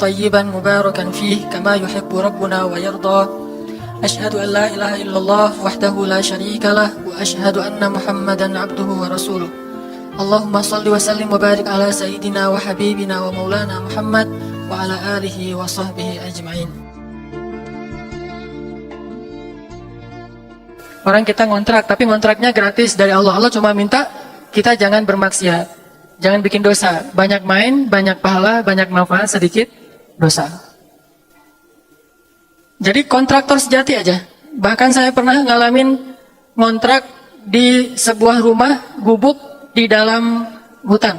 طيبا مباركا فيه كما يحب ربنا ويرضى أشهد أن لا إله إلا الله وحده لا شريك له وأشهد أن محمدا عبده ورسوله اللهم صل وسلم وبارك على سيدنا وحبيبنا ومولانا محمد وعلى آله وصحبه أجمعين. Orang kita ngontrak, tapi ngontraknya gratis dari Allah. Allah cuma minta kita jangan bermaksiat, jangan bikin dosa. Banyak main, banyak pahala, banyak manfaat, sedikit dosa. Jadi kontraktor sejati aja. Bahkan saya pernah ngalamin ngontrak di sebuah rumah gubuk di dalam hutan.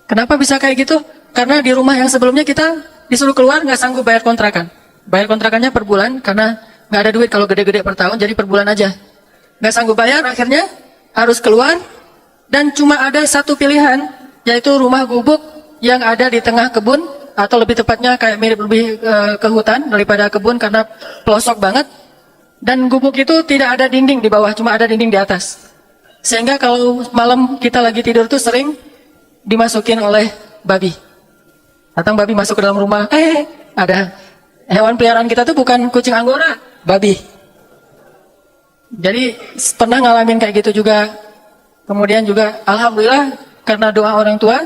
Kenapa bisa kayak gitu? Karena di rumah yang sebelumnya kita disuruh keluar, nggak sanggup bayar kontrakan. Bayar kontrakannya per bulan karena nggak ada duit kalau gede-gede per tahun, jadi per bulan aja. Nggak sanggup bayar, akhirnya harus keluar. Dan cuma ada satu pilihan, yaitu rumah gubuk yang ada di tengah kebun, atau lebih tepatnya kayak mirip lebih ke hutan daripada kebun karena pelosok banget. Dan gubuk itu tidak ada dinding di bawah, cuma ada dinding di atas. Sehingga kalau malam kita lagi tidur tuh sering dimasukin oleh babi. Datang babi masuk ke dalam rumah, ada hewan peliharaan kita tuh bukan kucing Anggora, babi. Jadi pernah ngalamin kayak gitu juga. Kemudian juga alhamdulillah karena doa orang tua,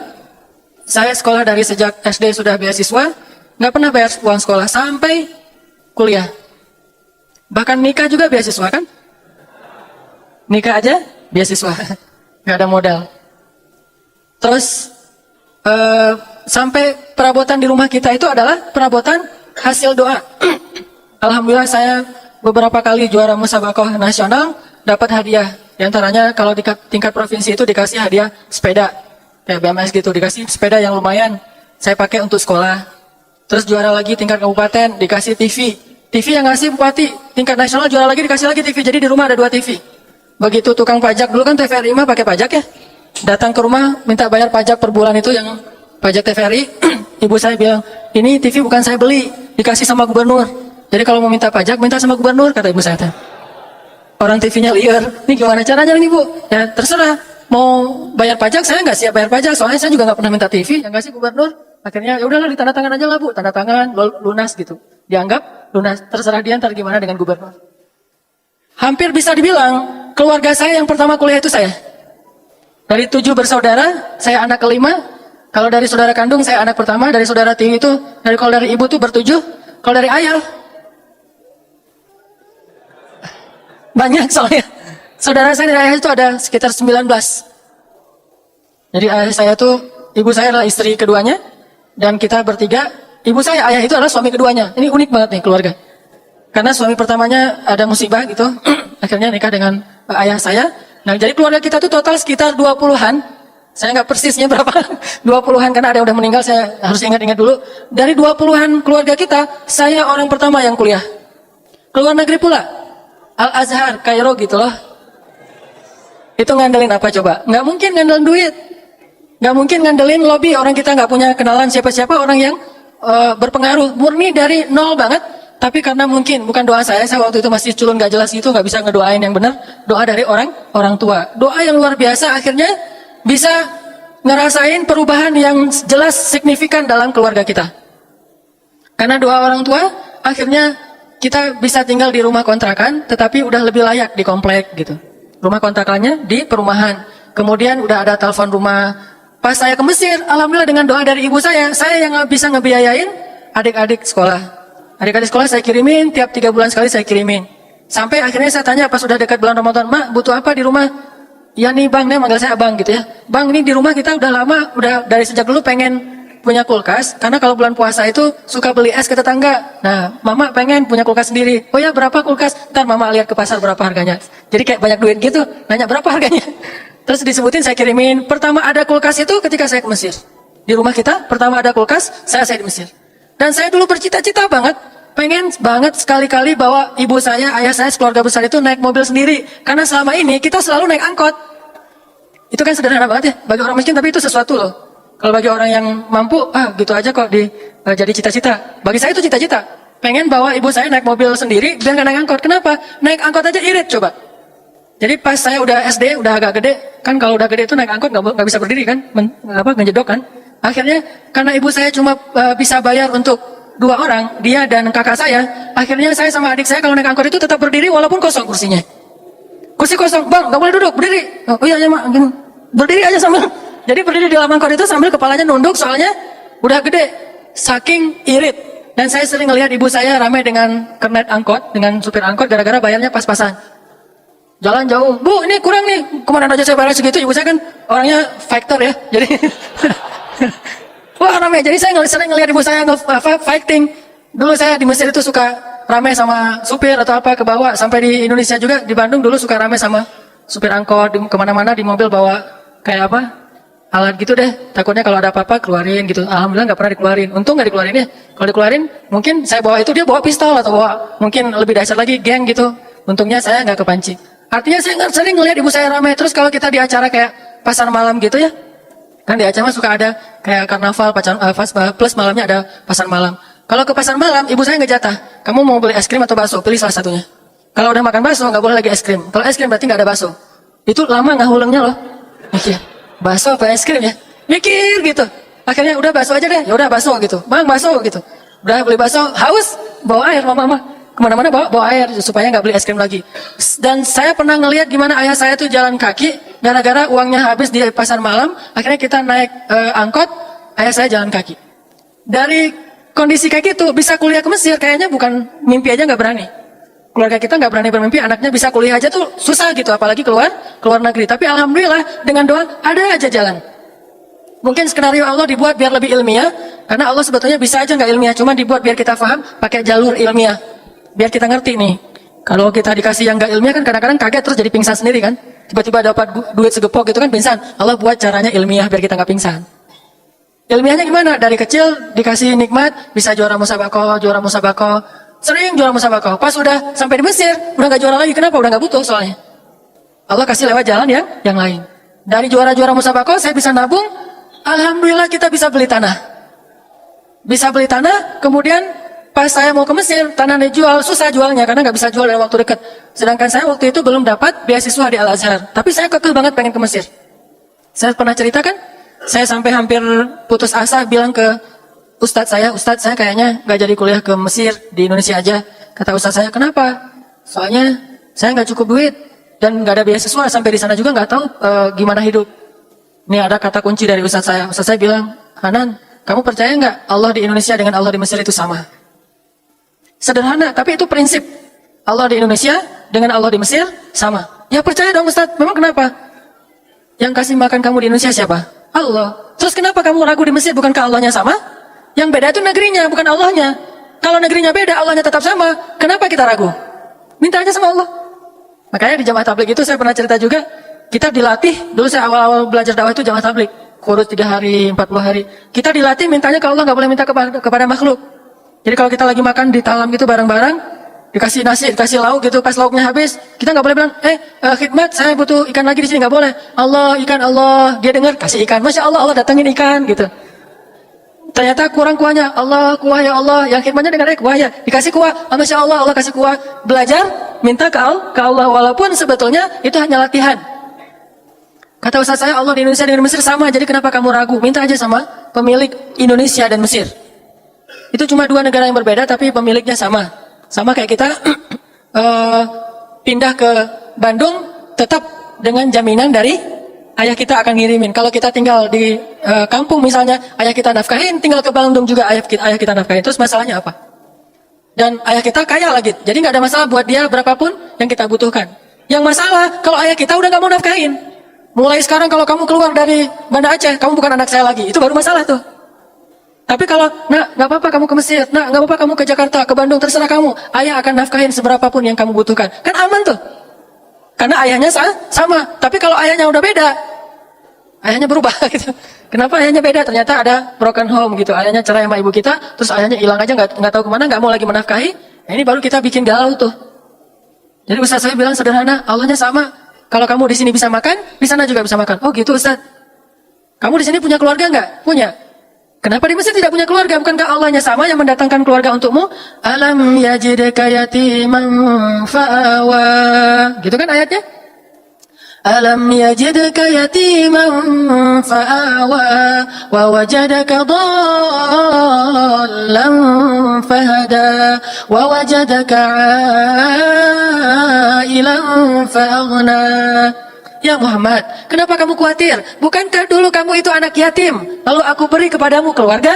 saya sekolah dari sejak SD sudah beasiswa, nggak pernah bayar uang sekolah sampai kuliah. Bahkan nikah juga beasiswa kan? Nikah aja beasiswa, nggak ada modal. Terus sampai perabotan di rumah kita itu adalah perabotan hasil doa. Alhamdulillah saya beberapa kali juara musabaqah nasional dapat hadiah. Di antaranya kalau di tingkat provinsi itu dikasih hadiah sepeda, kayak BMS gitu, dikasih sepeda yang lumayan, saya pakai untuk sekolah. Terus juara lagi tingkat kabupaten, dikasih TV. TV yang ngasih bupati, tingkat nasional juara lagi dikasih lagi TV, jadi di rumah ada 2 TV. Begitu tukang pajak, dulu kan TVRI mah pakai pajak ya, datang ke rumah minta bayar pajak per bulan itu yang pajak TVRI, ibu saya bilang, ini TV bukan saya beli, dikasih sama gubernur. Jadi kalau mau minta pajak, minta sama gubernur, kata ibu saya. Orang TV-nya liar, ini gimana caranya nih bu? Ya terserah, mau bayar pajak, saya nggak siap bayar pajak, soalnya saya juga nggak pernah minta TV, yang ngasih gubernur. Akhirnya ya udahlah ditanda tangan aja lah bu, tanda tangan, lunas gitu. Dianggap lunas, terserah dia ntar gimana dengan gubernur. Hampir bisa dibilang, keluarga saya yang pertama kuliah itu saya. Dari 7 bersaudara, saya anak kelima. Kalau dari saudara kandung, saya anak pertama. Dari saudara tiri itu, kalau dari ibu tuh bertujuh. Kalau dari ayah, banyak soalnya. Saudara saya dari ayah itu ada sekitar 19. Jadi ayah saya tuh, ibu saya adalah istri keduanya. Dan kita bertiga, ibu saya, ayah itu adalah suami keduanya. Ini unik banget nih keluarga. Karena suami pertamanya ada musibah gitu. Akhirnya nikah dengan ayah saya. Nah jadi keluarga kita tuh total sekitar 20-an. Saya nggak persisnya berapa, 20-an karena ada yang udah meninggal, saya harus ingat-ingat dulu. Dari 20-an keluarga kita, saya orang pertama yang kuliah. Keluar negeri pula, Al-Azhar, Kairo gitu loh. Itu ngandelin apa coba? Nggak mungkin ngandelin duit. Nggak mungkin ngandelin lobby, orang kita nggak punya kenalan siapa-siapa, orang yang berpengaruh. Murni dari nol banget, tapi karena mungkin, bukan doa saya waktu itu masih culun nggak jelas gitu, nggak bisa ngedoain yang benar. Doa dari orang tua. Doa yang luar biasa, akhirnya bisa ngerasain perubahan yang jelas signifikan dalam keluarga kita. Karena doa orang tua, akhirnya kita bisa tinggal di rumah kontrakan, tetapi udah lebih layak di komplek gitu. Rumah kontrakannya di perumahan. Kemudian udah ada telepon rumah. Pas saya ke Mesir, alhamdulillah dengan doa dari ibu saya yang bisa ngebiayain adik-adik sekolah. Adik-adik sekolah saya kirimin, tiap 3 bulan sekali saya kirimin. Sampai akhirnya saya tanya pas sudah dekat bulan Ramadan, Mak butuh apa di rumah? Ya nih bang, nih manggil saya abang gitu ya. Bang ini di rumah kita udah lama, udah dari sejak dulu pengen punya kulkas. Karena kalau bulan puasa itu suka beli es ke tetangga. Nah mama pengen punya kulkas sendiri. Oh ya berapa kulkas? Ntar mama lihat ke pasar berapa harganya. Jadi kayak banyak duit gitu, nanya berapa harganya. Terus disebutin saya kirimin. Pertama ada kulkas itu ketika saya ke Mesir. Di rumah kita pertama ada kulkas, saya di Mesir. Dan saya dulu bercita-cita banget, pengen banget sekali-kali bawa ibu saya, ayah saya, keluarga besar itu naik mobil sendiri. Karena selama ini kita selalu naik angkot. Itu kan sederhana banget ya, bagi orang miskin, tapi itu sesuatu loh. Kalau bagi orang yang mampu, gitu aja kok jadi cita-cita. Bagi saya itu cita-cita. Pengen bawa ibu saya naik mobil sendiri, biar nggak naik angkot. Kenapa? Naik angkot aja irit coba. Jadi pas saya udah SD, udah agak gede, kan kalau udah gede itu naik angkot nggak bisa berdiri kan, ngejedok kan. Akhirnya karena ibu saya cuma bisa bayar untuk 2 orang, dia dan kakak saya. Akhirnya saya sama adik saya kalau naik angkot itu tetap berdiri walaupun kosong kursinya. Kursi kosong, bang, nggak boleh duduk, berdiri. Oh iya mak, gini. Berdiri aja sambil. Jadi berdiri di dalam angkot itu sambil kepalanya nunduk, soalnya udah gede, saking irit. Dan saya sering ngelihat ibu saya ramai dengan kernet angkot, dengan supir angkot, gara-gara bayarnya pas-pasan. Jalan jauh, bu ini kurang nih, kemana aja saya bayar segitu. Ibu saya kan orangnya fighter ya, jadi wah ramai. Jadi saya sering ngelihat ibu saya fighting. Dulu saya di Mesir itu suka ramai sama supir atau apa ke bawah. Sampai di Indonesia juga, di Bandung dulu suka ramai sama supir angkot, kemana-mana di mobil bawa kayak apa, alat gitu deh. Takutnya kalau ada apa-apa keluarin gitu. Alhamdulillah nggak pernah dikeluarin. Untung nggak dikeluarin ya. Kalau dikeluarin, mungkin saya bawa itu dia bawa pistol atau bawa mungkin lebih dahsyat lagi geng gitu. Untungnya saya nggak kepancing. Artinya saya sering ngelihat ibu saya ramai. Terus kalau kita di acara kayak pasar malam gitu ya, kan di Aceh suka ada kayak karnaval, plus malamnya ada pasar malam. Kalau ke pasar malam, ibu saya nggak jatah. Kamu mau beli es krim atau bakso? Pilih salah satunya. Kalau udah makan bakso, nggak boleh lagi es krim. Kalau es krim berarti nggak ada bakso. Itu lama nggak hulengnya loh. Mikir, bakso apa es krim ya? Mikir gitu. Akhirnya udah bakso aja deh. Ya udah bakso gitu. Bang bakso gitu. Udah beli bakso, haus, bawa air mama. Kemana-mana bawa air supaya nggak beli es krim lagi. Dan saya pernah ngelihat gimana ayah saya tuh jalan kaki gara-gara uangnya habis di pasar malam. Akhirnya kita naik angkot, ayah saya jalan kaki. Dari kondisi kayak gitu bisa kuliah ke Mesir kayaknya bukan mimpi aja nggak berani. Keluarga kita nggak berani bermimpi anaknya bisa kuliah aja tuh susah gitu, apalagi keluar negeri. Tapi alhamdulillah dengan doa ada aja jalan. Mungkin skenario Allah dibuat biar lebih ilmiah, karena Allah sebetulnya bisa aja nggak ilmiah, cuma dibuat biar kita paham pakai jalur ilmiah. Biar kita ngerti nih, kalau kita dikasih yang gak ilmiah kan kadang-kadang kaget terus jadi pingsan sendiri kan. Tiba-tiba dapat duit segepok gitu kan pingsan. Allah buat caranya ilmiah biar kita gak pingsan. Ilmiahnya gimana? Dari kecil dikasih nikmat, bisa juara musabakoh. Sering juara musabakoh. Pas udah sampai di Mesir, udah gak juara lagi. Kenapa? Udah gak butuh soalnya. Allah kasih lewat jalan yang lain. Dari juara-juara musabakoh saya bisa nabung. Alhamdulillah kita bisa beli tanah. Kemudian pas saya mau ke Mesir, tanahnya jual, susah jualnya karena nggak bisa jual dalam waktu dekat. Sedangkan saya waktu itu belum dapat beasiswa di Al-Azhar, tapi saya kekeh banget pengen ke Mesir. Saya pernah ceritakan, saya sampai hampir putus asa bilang ke Ustadz saya kayaknya nggak jadi kuliah ke Mesir, di Indonesia aja. Kata Ustadz saya, kenapa? Soalnya saya nggak cukup duit dan nggak ada beasiswa, sampai di sana juga nggak tahu gimana hidup. Ini ada kata kunci dari Ustadz saya. Ustadz saya bilang, Hanan, kamu percaya nggak Allah di Indonesia dengan Allah di Mesir itu sama? Sederhana, tapi itu prinsip. Allah di Indonesia dengan Allah di Mesir sama. Ya percaya dong Ustaz, memang kenapa? Yang kasih makan kamu di Indonesia siapa? Allah. Terus kenapa kamu ragu di Mesir, bukankah Allahnya sama? Yang beda itu negerinya, bukan Allahnya. Kalau negerinya beda, Allahnya tetap sama. Kenapa kita ragu? Minta aja sama Allah. Makanya di jamaah tabligh itu saya pernah cerita juga, kita dilatih, dulu saya awal-awal belajar dakwah itu jamaah tabligh, kurus 3 hari, 40 hari. Kita dilatih mintanya ke Allah, nggak boleh minta kepada makhluk. Jadi kalau kita lagi makan di talam gitu bareng-bareng, dikasih nasi, dikasih lauk gitu, pas lauknya habis, kita nggak boleh bilang, khidmat, saya butuh ikan lagi di sini, nggak boleh. Allah, ikan Allah, dia dengar, kasih ikan, masya Allah, Allah datangin ikan gitu. Ternyata kurang kuahnya, Allah, kuah ya Allah, yang khidmatnya dengar kuah ya, dikasih kuah, masya Allah, Allah kasih kuah. Belajar, minta ke Allah, walaupun sebetulnya itu hanya latihan. Kata Ustaz saya, Allah di Indonesia dengan Mesir sama, jadi kenapa kamu ragu? Minta aja sama pemilik Indonesia dan Mesir. Itu cuma 2 negara yang berbeda tapi pemiliknya sama. Sama kayak kita pindah ke Bandung tetap dengan jaminan dari ayah kita akan ngirimin. Kalau kita tinggal di kampung misalnya, ayah kita nafkahin, tinggal ke Bandung juga ayah kita nafkahin. Terus masalahnya apa? Dan ayah kita kaya lagi. Jadi nggak ada masalah buat dia berapapun yang kita butuhkan. Yang masalah kalau ayah kita udah nggak mau nafkahin. Mulai sekarang kalau kamu keluar dari Banda Aceh, kamu bukan anak saya lagi. Itu baru masalah tuh. Tapi kalau, nak, nggak apa-apa kamu ke Mesir, nak, nggak apa-apa kamu ke Jakarta, ke Bandung, terserah kamu. Ayah akan nafkahin seberapapun yang kamu butuhkan. Kan aman tuh. Karena ayahnya sama. Tapi kalau ayahnya udah beda, ayahnya berubah gitu. Kenapa ayahnya beda? Ternyata ada broken home gitu. Ayahnya cerai sama ibu kita, terus ayahnya hilang aja, nggak tahu kemana, nggak mau lagi menafkahi. Nah, ini baru kita bikin galau tuh. Jadi Ustaz saya bilang sederhana, Allahnya sama. Kalau kamu di sini bisa makan, di sana juga bisa makan. Oh gitu Ustaz. Kamu di sini punya keluarga nggak? Punya. Kenapa di Mesir tidak punya keluarga? Bukankah Allahnya sama yang mendatangkan keluarga untukmu? Alam yajidka yatiman fa'awa. Gitu kan ayatnya? Alam yajidka yatiman fa'awa wa wajadaka dhallan fahada wa wajadaka 'ailan fa'aghna. Ya Muhammad, kenapa kamu khawatir? Bukankah dulu kamu itu anak yatim, lalu aku beri kepadamu keluarga?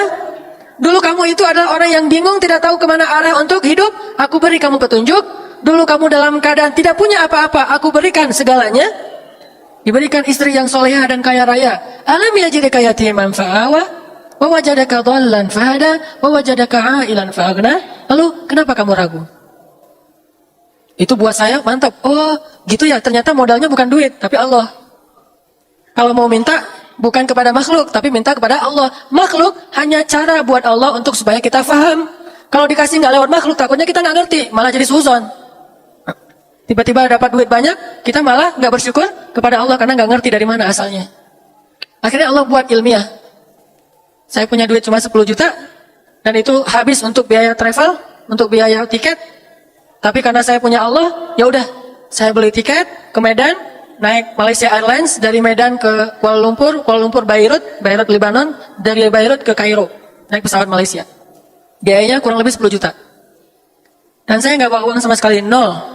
Dulu kamu itu adalah orang yang bingung, tidak tahu kemana arah untuk hidup, aku beri kamu petunjuk. Dulu kamu dalam keadaan tidak punya apa-apa, aku berikan segalanya. Diberikan istri yang solehah dan kaya raya. Alam yajidka yatiman fa'awa wa wajadaka dhallan fahada wa wajadaka 'ailan fa'aghna. Lalu kenapa kamu ragu? Itu buat saya mantap. Oh, gitu ya. Ternyata modalnya bukan duit, tapi Allah. Kalau mau minta bukan kepada makhluk, tapi minta kepada Allah. Makhluk hanya cara buat Allah untuk supaya kita faham. Kalau dikasih nggak lewat makhluk, takutnya kita nggak ngerti, malah jadi suzon. Tiba-tiba dapat duit banyak, kita malah nggak bersyukur kepada Allah karena nggak ngerti dari mana asalnya. Akhirnya Allah buat ilmiah. Saya punya duit cuma 10 juta, dan itu habis untuk biaya travel, untuk biaya tiket. Tapi karena saya punya Allah, ya udah, saya beli tiket ke Medan, naik Malaysia Airlines dari Medan ke Kuala Lumpur, Kuala Lumpur Beirut, Beirut Lebanon, dari Beirut ke Kairo, naik pesawat Malaysia. Biayanya kurang lebih 10 juta. Dan saya nggak bawa uang sama sekali, nol.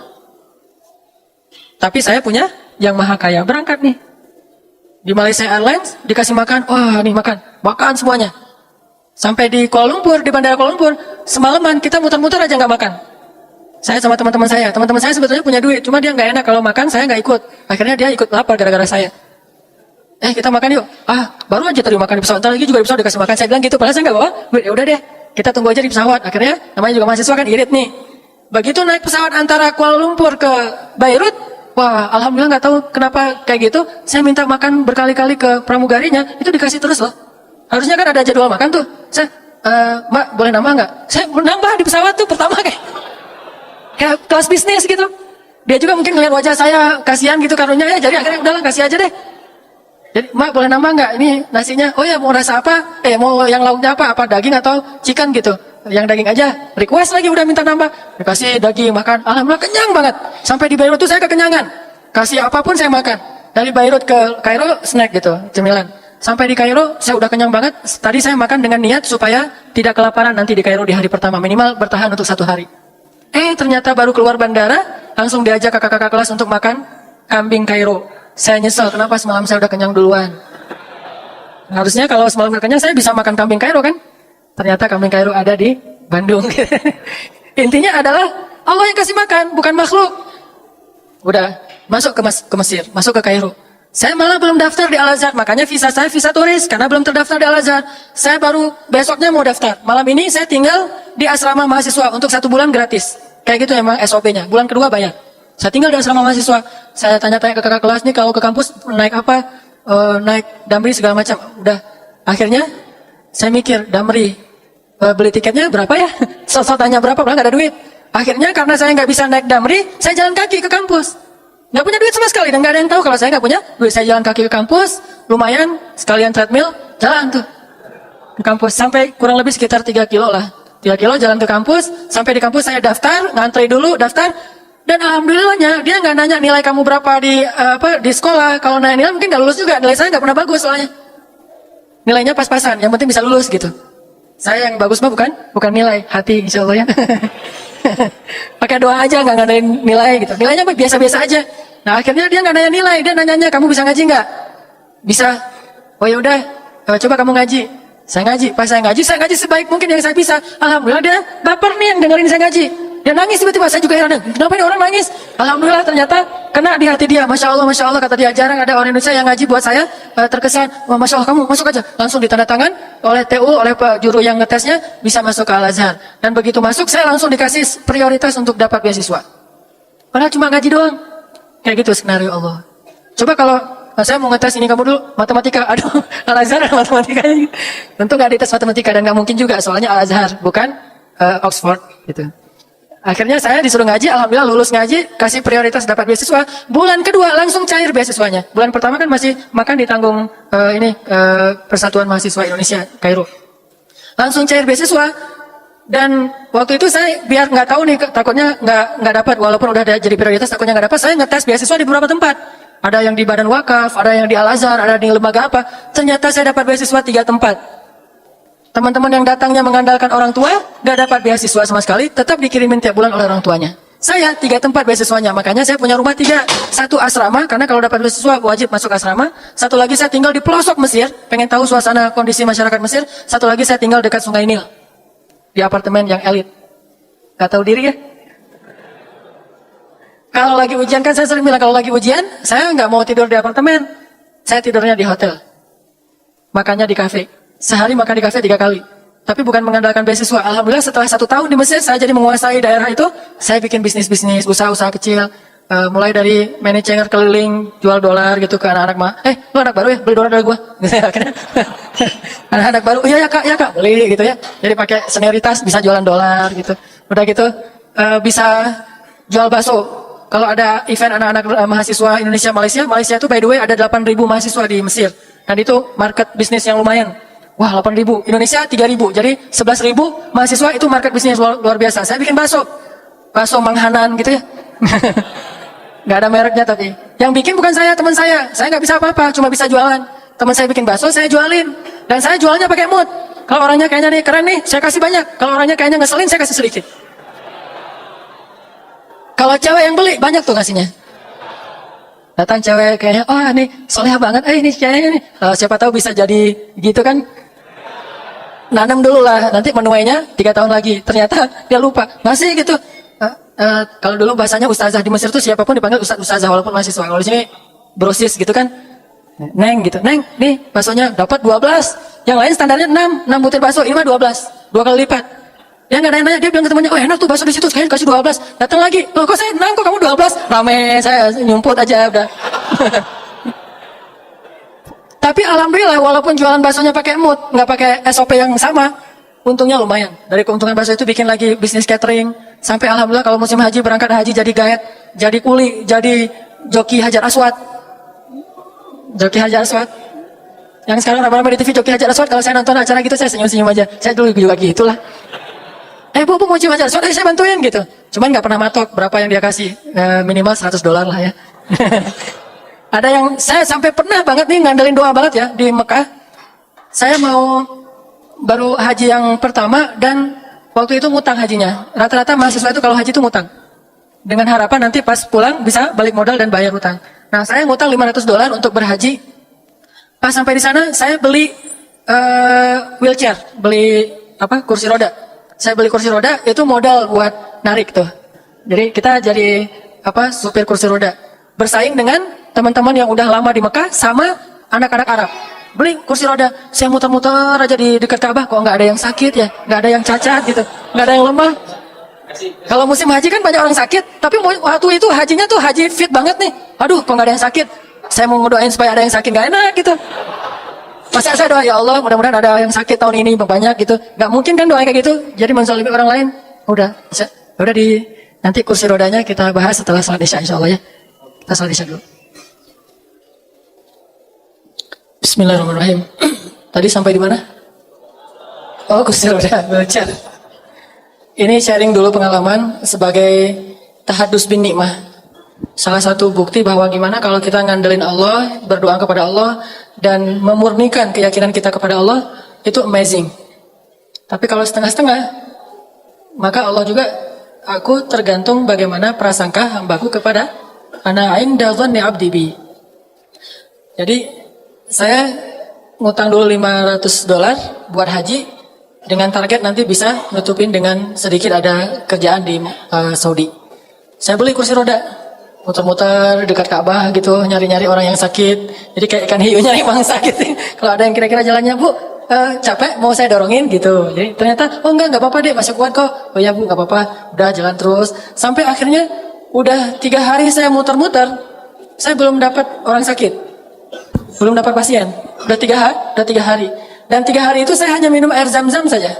Tapi saya punya yang maha kaya. Berangkat nih. Di Malaysia Airlines, dikasih makan. Wah, nih makan. Makan semuanya. Sampai di Kuala Lumpur, di Bandara Kuala Lumpur, semalaman kita muter-muter aja nggak makan. Saya sama teman-teman saya. Teman-teman saya sebetulnya punya duit. Cuma dia nggak enak kalau makan, saya nggak ikut. Akhirnya dia ikut lapar gara-gara saya. Kita makan yuk. Baru aja tadi makan di pesawat. Ntar lagi juga di pesawat dikasih makan. Saya bilang gitu. Padahal saya nggak bawa duit. Ya udah deh. Kita tunggu aja di pesawat. Akhirnya, namanya juga mahasiswa kan irit nih. Begitu naik pesawat antara Kuala Lumpur ke Beirut, wah, alhamdulillah nggak tahu kenapa kayak gitu. Saya minta makan berkali-kali ke pramugarinya, itu dikasih terus loh. Harusnya kan ada jadwal makan tuh. Saya, Mbak boleh nambah nggak? Saya nambah di pesawat tuh pertama kayak kelas bisnis gitu. Dia juga mungkin ngeliat wajah saya kasihan gitu karunya ya, jadi akhirnya udahlah kasih aja deh. Jadi Mbak boleh nambah nggak? Ini nasinya. Oh ya, mau rasa apa? Mau yang lauknya apa? Apa daging atau chicken gitu? Yang daging aja, request lagi udah minta nambah, dikasih daging makan, alhamdulillah kenyang banget. Sampai di Beirut tuh saya kekenyangan, kasih apapun saya makan. Dari Beirut ke Kairo snack gitu, cemilan. Sampai di Kairo saya udah kenyang banget. Tadi saya makan dengan niat supaya tidak kelaparan nanti di Kairo di hari pertama, minimal bertahan untuk 1 hari. Ternyata baru keluar bandara, langsung diajak kakak-kakak kelas untuk makan kambing Kairo. Saya nyesel, kenapa semalam saya udah kenyang duluan. Harusnya kalau semalam udah kenyang saya bisa makan kambing Kairo kan. Ternyata kambing Kairo ada di Bandung. Intinya adalah Allah yang kasih makan, bukan makhluk. Udah masuk ke Mesir, masuk ke Kairo. Saya malah belum daftar di Al-Azhar, makanya visa saya visa turis karena belum terdaftar di Al-Azhar. Saya baru besoknya mau daftar. Malam ini saya tinggal di asrama mahasiswa untuk 1 bulan gratis. Kayak gitu emang SOP-nya. Bulan kedua bayar. Saya tinggal di asrama mahasiswa. Saya tanya-tanya ke kakak kelas nih kalau ke kampus naik apa, naik Damri segala macam. Udah akhirnya saya mikir Damri. Beli tiketnya berapa ya? Sosok tanya berapa, padahal nggak ada duit. Akhirnya karena saya nggak bisa naik Damri, saya jalan kaki ke kampus. Nggak punya duit sama sekali, dan nggak ada yang tahu kalau saya nggak punya duit. Saya jalan kaki ke kampus, lumayan, sekalian treadmill, jalan tuh ke kampus. Sampai kurang lebih sekitar 3 kilo lah. 3 kilo jalan ke kampus, sampai di kampus saya daftar, ngantri dulu, daftar. Dan alhamdulillahnya, dia nggak nanya nilai kamu berapa di sekolah. Kalau nanya nilai mungkin nggak lulus juga, nilai saya nggak pernah bagus soalnya. Nilainya pas-pasan, yang penting bisa lulus gitu. Saya yang bagus mah bukan nilai, hati insya Allah ya. Pakai doa aja, nggak ngadain nilai gitu. Nilainya biasa-biasa aja. Nah akhirnya dia nggak nanya nilai, dia nanya kamu bisa ngaji nggak? Bisa. Oh ya udah, coba kamu ngaji. Saya ngaji. Pas saya ngaji sebaik mungkin yang saya bisa. Alhamdulillah dia baper nih yang dengerin saya ngaji. Dia nangis tiba-tiba, saya juga heran. Kenapa ini orang nangis? Alhamdulillah ternyata kena di hati dia. Masya Allah kata dia, jarang ada orang Indonesia yang ngaji buat saya terkesan. Wah Masya Allah kamu masuk aja. Langsung ditanda tangan oleh TU, oleh Pak Juru yang ngetesnya, bisa masuk ke Al-Azhar. Dan begitu masuk saya langsung dikasih prioritas untuk dapat beasiswa. Padahal cuma ngaji doang. Kayak gitu skenario Allah. Coba kalau saya mau ngetes ini kamu dulu, matematika. Aduh, Al-Azhar ada matematikanya. Tentu nggak dites matematika dan nggak mungkin juga, soalnya Al-Azhar bukan Oxford gitu. Akhirnya saya disuruh ngaji, alhamdulillah lulus ngaji, kasih prioritas dapat beasiswa. Bulan kedua langsung cair beasiswanya. Bulan pertama kan masih makan ditanggung Persatuan Mahasiswa Indonesia Kairo. Langsung cair beasiswa. Dan waktu itu saya biar nggak tahu nih, takutnya nggak dapat, walaupun udah ada jadi prioritas takutnya nggak dapat. Saya ngetes beasiswa di beberapa tempat. Ada yang di Badan Wakaf, ada yang di Al-Azhar, ada di lembaga apa. Ternyata saya dapat beasiswa 3 tempat. Teman-teman yang datangnya mengandalkan orang tua, gak dapat beasiswa sama sekali, tetap dikirimin tiap bulan oleh orang tuanya. Saya 3 tempat beasiswanya, makanya saya punya rumah 3. 1 asrama, karena kalau dapat beasiswa wajib masuk asrama. 1 lagi saya tinggal di pelosok Mesir, pengen tahu suasana kondisi masyarakat Mesir. 1 lagi saya tinggal dekat Sungai Nil, di apartemen yang elit. Gak tahu diri ya? Kalau lagi ujian, kan saya sering bilang, kalau lagi ujian, saya nggak mau tidur di apartemen. Saya tidurnya di hotel. Makannya di kafe. Sehari makan di kafe 3 kali. Tapi bukan mengandalkan beasiswa. Alhamdulillah setelah 1 tahun di Mesir, saya jadi menguasai daerah itu. Saya bikin bisnis-bisnis, usaha-usaha kecil. Mulai dari manajer keliling, jual dolar gitu ke anak-anak. Lu anak baru ya? Beli dolar dari gua. Anak-anak baru, iya ya kak, beli gitu ya. Jadi pakai senioritas, bisa jualan dolar gitu. Udah gitu, bisa jual bakso. Kalau ada event anak-anak mahasiswa Malaysia itu by the way ada 8.000 mahasiswa di Mesir. Dan itu market bisnis yang lumayan. Wah, 8.000, Indonesia 3.000, jadi 11.000 mahasiswa itu market bisnis luar biasa. Saya bikin bakso Manghanan gitu ya. Nggak ada mereknya tapi. Yang bikin bukan saya, teman saya. Saya nggak bisa apa-apa, cuma bisa jualan. Teman saya bikin bakso, saya jualin. Dan saya jualnya pakai mood. Kalau orangnya kayaknya nih keren nih, saya kasih banyak. Kalau orangnya kayaknya ngeselin, saya kasih sedikit. Kalau cewek yang beli, banyak tuh kasihnya. Datang cewek kayaknya, oh ini solehah banget, ini kayaknya nih. Siapa tahu bisa jadi gitu kan. Nanam dulu lah, nanti menuainya 3 tahun lagi. Ternyata dia lupa, masih gitu. Kalau dulu bahasanya ustazah di Mesir tuh siapapun dipanggil ustazah walaupun mahasiswa. Kalau di sini brosis gitu kan, neng gitu, neng nih baksonya dapat 12. Yang lain standarnya 6 butir bakso, ini mah 12, 2 kali lipat. Dia nggak nanya, dia bilang ke temannya, oh enak tuh bakso di situ, sekali kasih 12. Datang lagi, loh kok saya 6, kok kamu 12? Rame, saya nyumput aja udah. Tapi alhamdulillah walaupun jualan baksonya pakai mood, nggak pakai SOP yang sama, untungnya lumayan. Dari keuntungan bakso itu bikin lagi bisnis catering. Sampai alhamdulillah kalau musim haji berangkat haji jadi guide, jadi kuli, jadi joki Hajar Aswad. Joki Hajar Aswad. Yang sekarang ramai-ramai di TV joki Hajar Aswad, kalau saya nonton acara gitu saya senyum-senyum aja. Saya dulu juga gitulah. Bu mau cium Hajar Aswad, saya bantuin gitu. Cuman nggak pernah matok berapa yang dia kasih, minimal $100 lah ya. Ada yang saya sampai pernah banget nih ngandelin doa banget ya di Mekah. Saya mau baru haji yang pertama dan waktu itu ngutang hajinya. Rata-rata mahasiswa itu kalau haji itu ngutang. Dengan harapan nanti pas pulang bisa balik modal dan bayar utang. Nah, saya ngutang $500 untuk berhaji. Pas sampai di sana saya beli wheelchair, beli kursi roda. Saya beli kursi roda itu modal buat narik tuh. Jadi kita jadi supir kursi roda. Bersaing dengan teman-teman yang udah lama di Mekah sama anak-anak Arab. Beli kursi roda, saya muter-muter aja di dekat Ka'bah, kok nggak ada yang sakit ya, nggak ada yang cacat gitu, nggak ada yang lemah. Kalau musim haji kan banyak orang sakit, tapi waktu itu hajinya tuh haji fit banget nih. Aduh, kok nggak ada yang sakit? Saya mau ngedoain supaya ada yang sakit, nggak enak gitu. Masa saya doa, ya Allah mudah-mudahan ada yang sakit tahun ini banyak gitu. Nggak mungkin kan doa kayak gitu, jadi menzalimi orang lain. Udah nanti kursi rodanya kita bahas setelah salat isya insya Allah ya. Kita salat isya dulu. Bismillahirrahmanirrahim. Tadi sampai di mana? Oh, kursi roda, belajar. Ini sharing dulu pengalaman sebagai tahadus bin nikmah. Salah satu bukti bahwa gimana kalau kita ngandelin Allah, berdoa kepada Allah, dan memurnikan keyakinan kita kepada Allah, itu amazing. Tapi kalau setengah-setengah, maka Allah juga, aku tergantung bagaimana prasangka hambaku kepada ana inda dhanni abdi bi. Jadi, saya ngutang dulu $500 buat haji dengan target nanti bisa nutupin dengan sedikit ada kerjaan di Saudi. Saya beli kursi roda, muter-muter dekat Ka'bah gitu, nyari-nyari orang yang sakit. Jadi kayak ikan hiu nyari mangsa gitu. Kalau ada yang kira-kira jalannya, Bu, capek mau saya dorongin gitu. Jadi ternyata, oh enggak apa-apa deh, masih kuat kok. Oh ya Bu, enggak apa-apa. Udah jalan terus. Sampai akhirnya udah 3 hari saya muter-muter, saya belum dapat orang sakit. Belum dapat pasien. Udah 3 hari. Dan 3 hari itu saya hanya minum air zam-zam saja.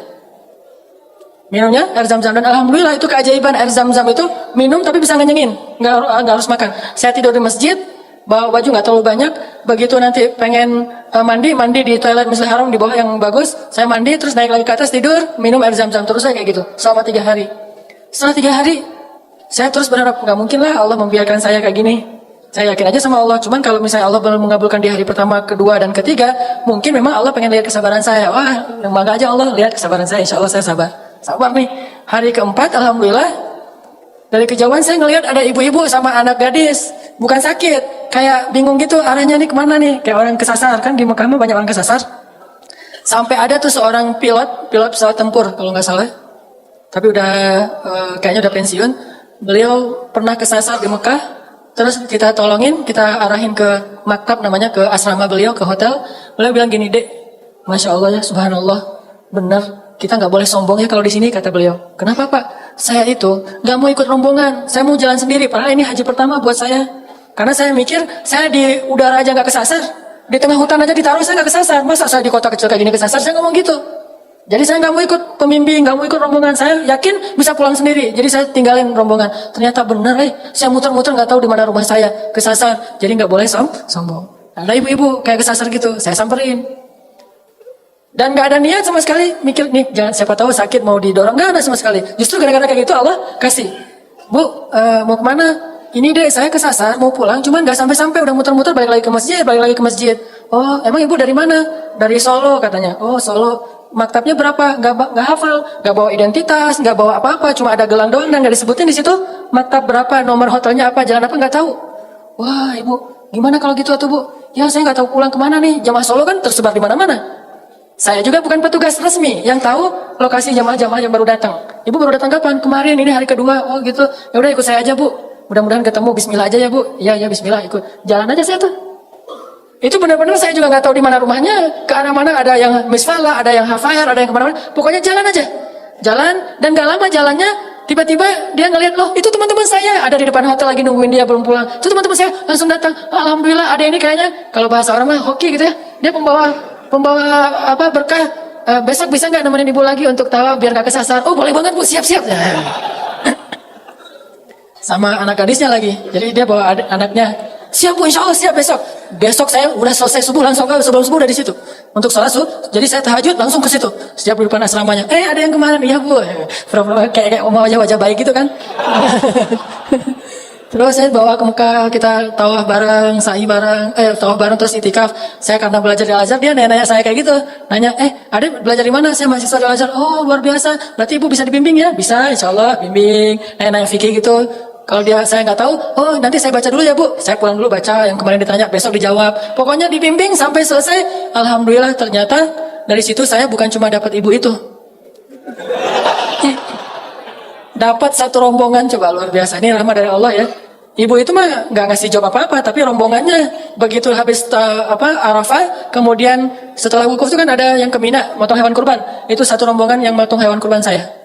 Minumnya air zam-zam. Dan alhamdulillah itu keajaiban air zam-zam itu minum tapi bisa ngenyengin. Nggak harus makan. Saya tidur di masjid, bawa baju nggak terlalu banyak. Begitu nanti pengen mandi di toilet Masjidil Haram di bawah yang bagus. Saya mandi terus naik lagi ke atas tidur, minum air zam-zam terus saya kayak gitu selama 3 hari. Setelah 3 hari, saya terus berharap nggak mungkin lah Allah membiarkan saya kayak gini. Saya yakin aja sama Allah. Cuman kalau misalnya Allah belum mengabulkan di hari pertama, kedua, dan ketiga, mungkin memang Allah pengen lihat kesabaran saya. Wah, semoga aja Allah lihat kesabaran saya. Insya Allah saya sabar. Sabar nih. Hari keempat, alhamdulillah, dari kejauhan saya ngelihat ada ibu-ibu sama anak gadis. Bukan sakit, kayak bingung gitu arahnya nih kemana nih. Kayak orang kesasar, kan di Mekah banyak orang kesasar. Sampai ada tuh seorang pilot pesawat tempur kalau nggak salah. Tapi udah kayaknya udah pensiun. Beliau pernah kesasar di Mekah. Terus kita tolongin, kita arahin ke maktab namanya, ke asrama beliau, ke hotel. Beliau bilang gini, Dek, Masya Allah ya, Subhanallah, benar, kita nggak boleh sombong ya kalau di sini, kata beliau. Kenapa Pak? Saya itu nggak mau ikut rombongan, saya mau jalan sendiri. Padahal ini haji pertama buat saya. Karena saya mikir, saya di udara aja nggak kesasar, di tengah hutan aja ditaruh saya nggak kesasar. Masa saya di kota kecil kayak gini kesasar? Saya ngomong gitu. Jadi saya nggak mau ikut pembimbing, nggak mau ikut rombongan. Saya yakin bisa pulang sendiri. Jadi saya tinggalin rombongan. Ternyata benar, saya muter-muter nggak tahu di mana rumah saya, kesasar. Jadi nggak boleh sombong. Ada ibu-ibu kayak kesasar gitu, saya samperin. Dan nggak ada niat sama sekali mikir nih, jangan siapa tahu sakit mau didorong, nggak ada sama sekali. Justru gara-gara kayak gitu Allah kasih. Bu, mau kemana? Ini deh saya kesasar, mau pulang, cuman nggak sampai-sampai udah muter-muter balik lagi ke masjid. Oh, emang ibu dari mana? Dari Solo katanya. Oh, Solo. Maktabnya berapa? Nggak hafal, nggak bawa identitas, nggak bawa apa-apa, cuma ada gelang doang dan nggak disebutin di situ maktab berapa, nomor hotelnya apa, jalan apa nggak tahu. Wah ibu, gimana kalau gitu atuh bu? Ya saya nggak tahu pulang kemana nih. Jamaah Solo kan tersebar di mana-mana. Saya juga bukan petugas resmi yang tahu lokasi jamaah-jamaah yang baru datang. Ibu baru datang kapan? Kemarin, ini hari kedua. Oh gitu. Ya udah ikut saya aja bu. Mudah-mudahan ketemu. Bismillah aja ya bu. Ya Bismillah ikut. Jalan aja saya tuh. Itu benar-benar saya juga nggak tahu di mana rumahnya, ke arah mana, ada yang misfalah, ada yang hafayar, ada yang kemana-mana. Pokoknya jalan aja, jalan, dan gak lama jalannya, tiba-tiba dia ngelihat, loh itu teman-teman saya ada di depan hotel lagi nungguin dia belum pulang. Itu teman-teman saya langsung datang. Alhamdulillah ada ini kayaknya, kalau bahasa orang mah hoki gitu ya. Dia pembawa apa berkah. Besok bisa nggak nemenin ibu lagi untuk tawa biar gak kesasar? Oh boleh banget bu, siap-siap. Sama anak gadisnya lagi. Jadi dia bawa anaknya. Siap bu, insya Allah siap besok. Besok saya udah selesai subuh langsung sebelum subuh udah di situ untuk sholat subuh. Jadi saya tahajud langsung ke situ. Setiap di depan asramanya. Ada yang kemarin, iya bu. Kayak wajah-wajah baik gitu kan. Terus saya bawa ke Mekah, kita tawaf bareng, sa'i bareng, tawaf bareng terus itikaf. Saya karena belajar di Al-Azhar, dia nanya saya kayak gitu. Nanya, adek belajar di mana? Saya mahasiswa di Al-Azhar. Oh luar biasa. Berarti ibu bisa dibimbing ya? Bisa, insya Allah bimbing. Nanya fikih gitu. Kalau saya nggak tahu, oh nanti saya baca dulu ya bu. Saya pulang dulu baca yang kemarin ditanya, besok dijawab. Pokoknya dibimbing sampai selesai. Alhamdulillah ternyata dari situ saya bukan cuma dapat ibu itu. Dapat satu rombongan, coba luar biasa. Ini rahmat dari Allah ya. Ibu itu mah nggak ngasih jawab apa-apa, tapi rombongannya begitu habis Arafah, kemudian setelah wukuf itu kan ada yang ke Mina, motong hewan kurban. Itu satu rombongan yang motong hewan kurban saya.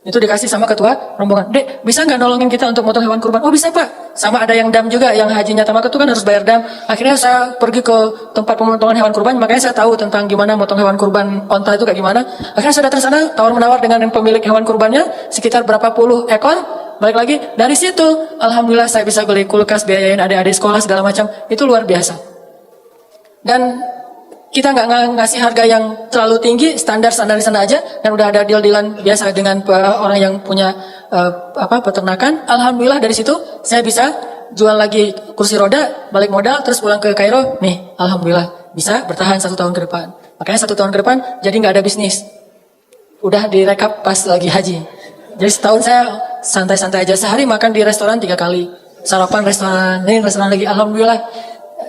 Itu dikasih sama ketua rombongan. Dek, bisa nggak nolongin kita untuk motong hewan kurban? Oh bisa pak. Sama ada yang dam juga, yang hajinya tamat itu kan harus bayar dam. Akhirnya saya pergi ke tempat pemotongan hewan kurban, makanya saya tahu tentang gimana motong hewan kurban onta itu kayak gimana. Akhirnya saya datang sana, tawar-menawar dengan pemilik hewan kurbannya, sekitar berapa puluh ekor. Balik lagi, dari situ, alhamdulillah saya bisa beli kulkas, biayain adik-adik sekolah segala macam. Itu luar biasa. Dan kita nggak ngasih harga yang terlalu tinggi, standar di sana aja, dan udah ada deal-dealan biasa dengan orang yang punya peternakan. Alhamdulillah dari situ saya bisa jual lagi kursi roda, balik modal, terus pulang ke Kairo. Nih, alhamdulillah bisa bertahan 1 tahun ke depan. Makanya 1 tahun ke depan jadi nggak ada bisnis. Udah direkap pas lagi haji. Jadi setahun saya santai-santai aja, sehari makan di restoran 3 kali, sarapan restoran, ini restoran lagi. Alhamdulillah.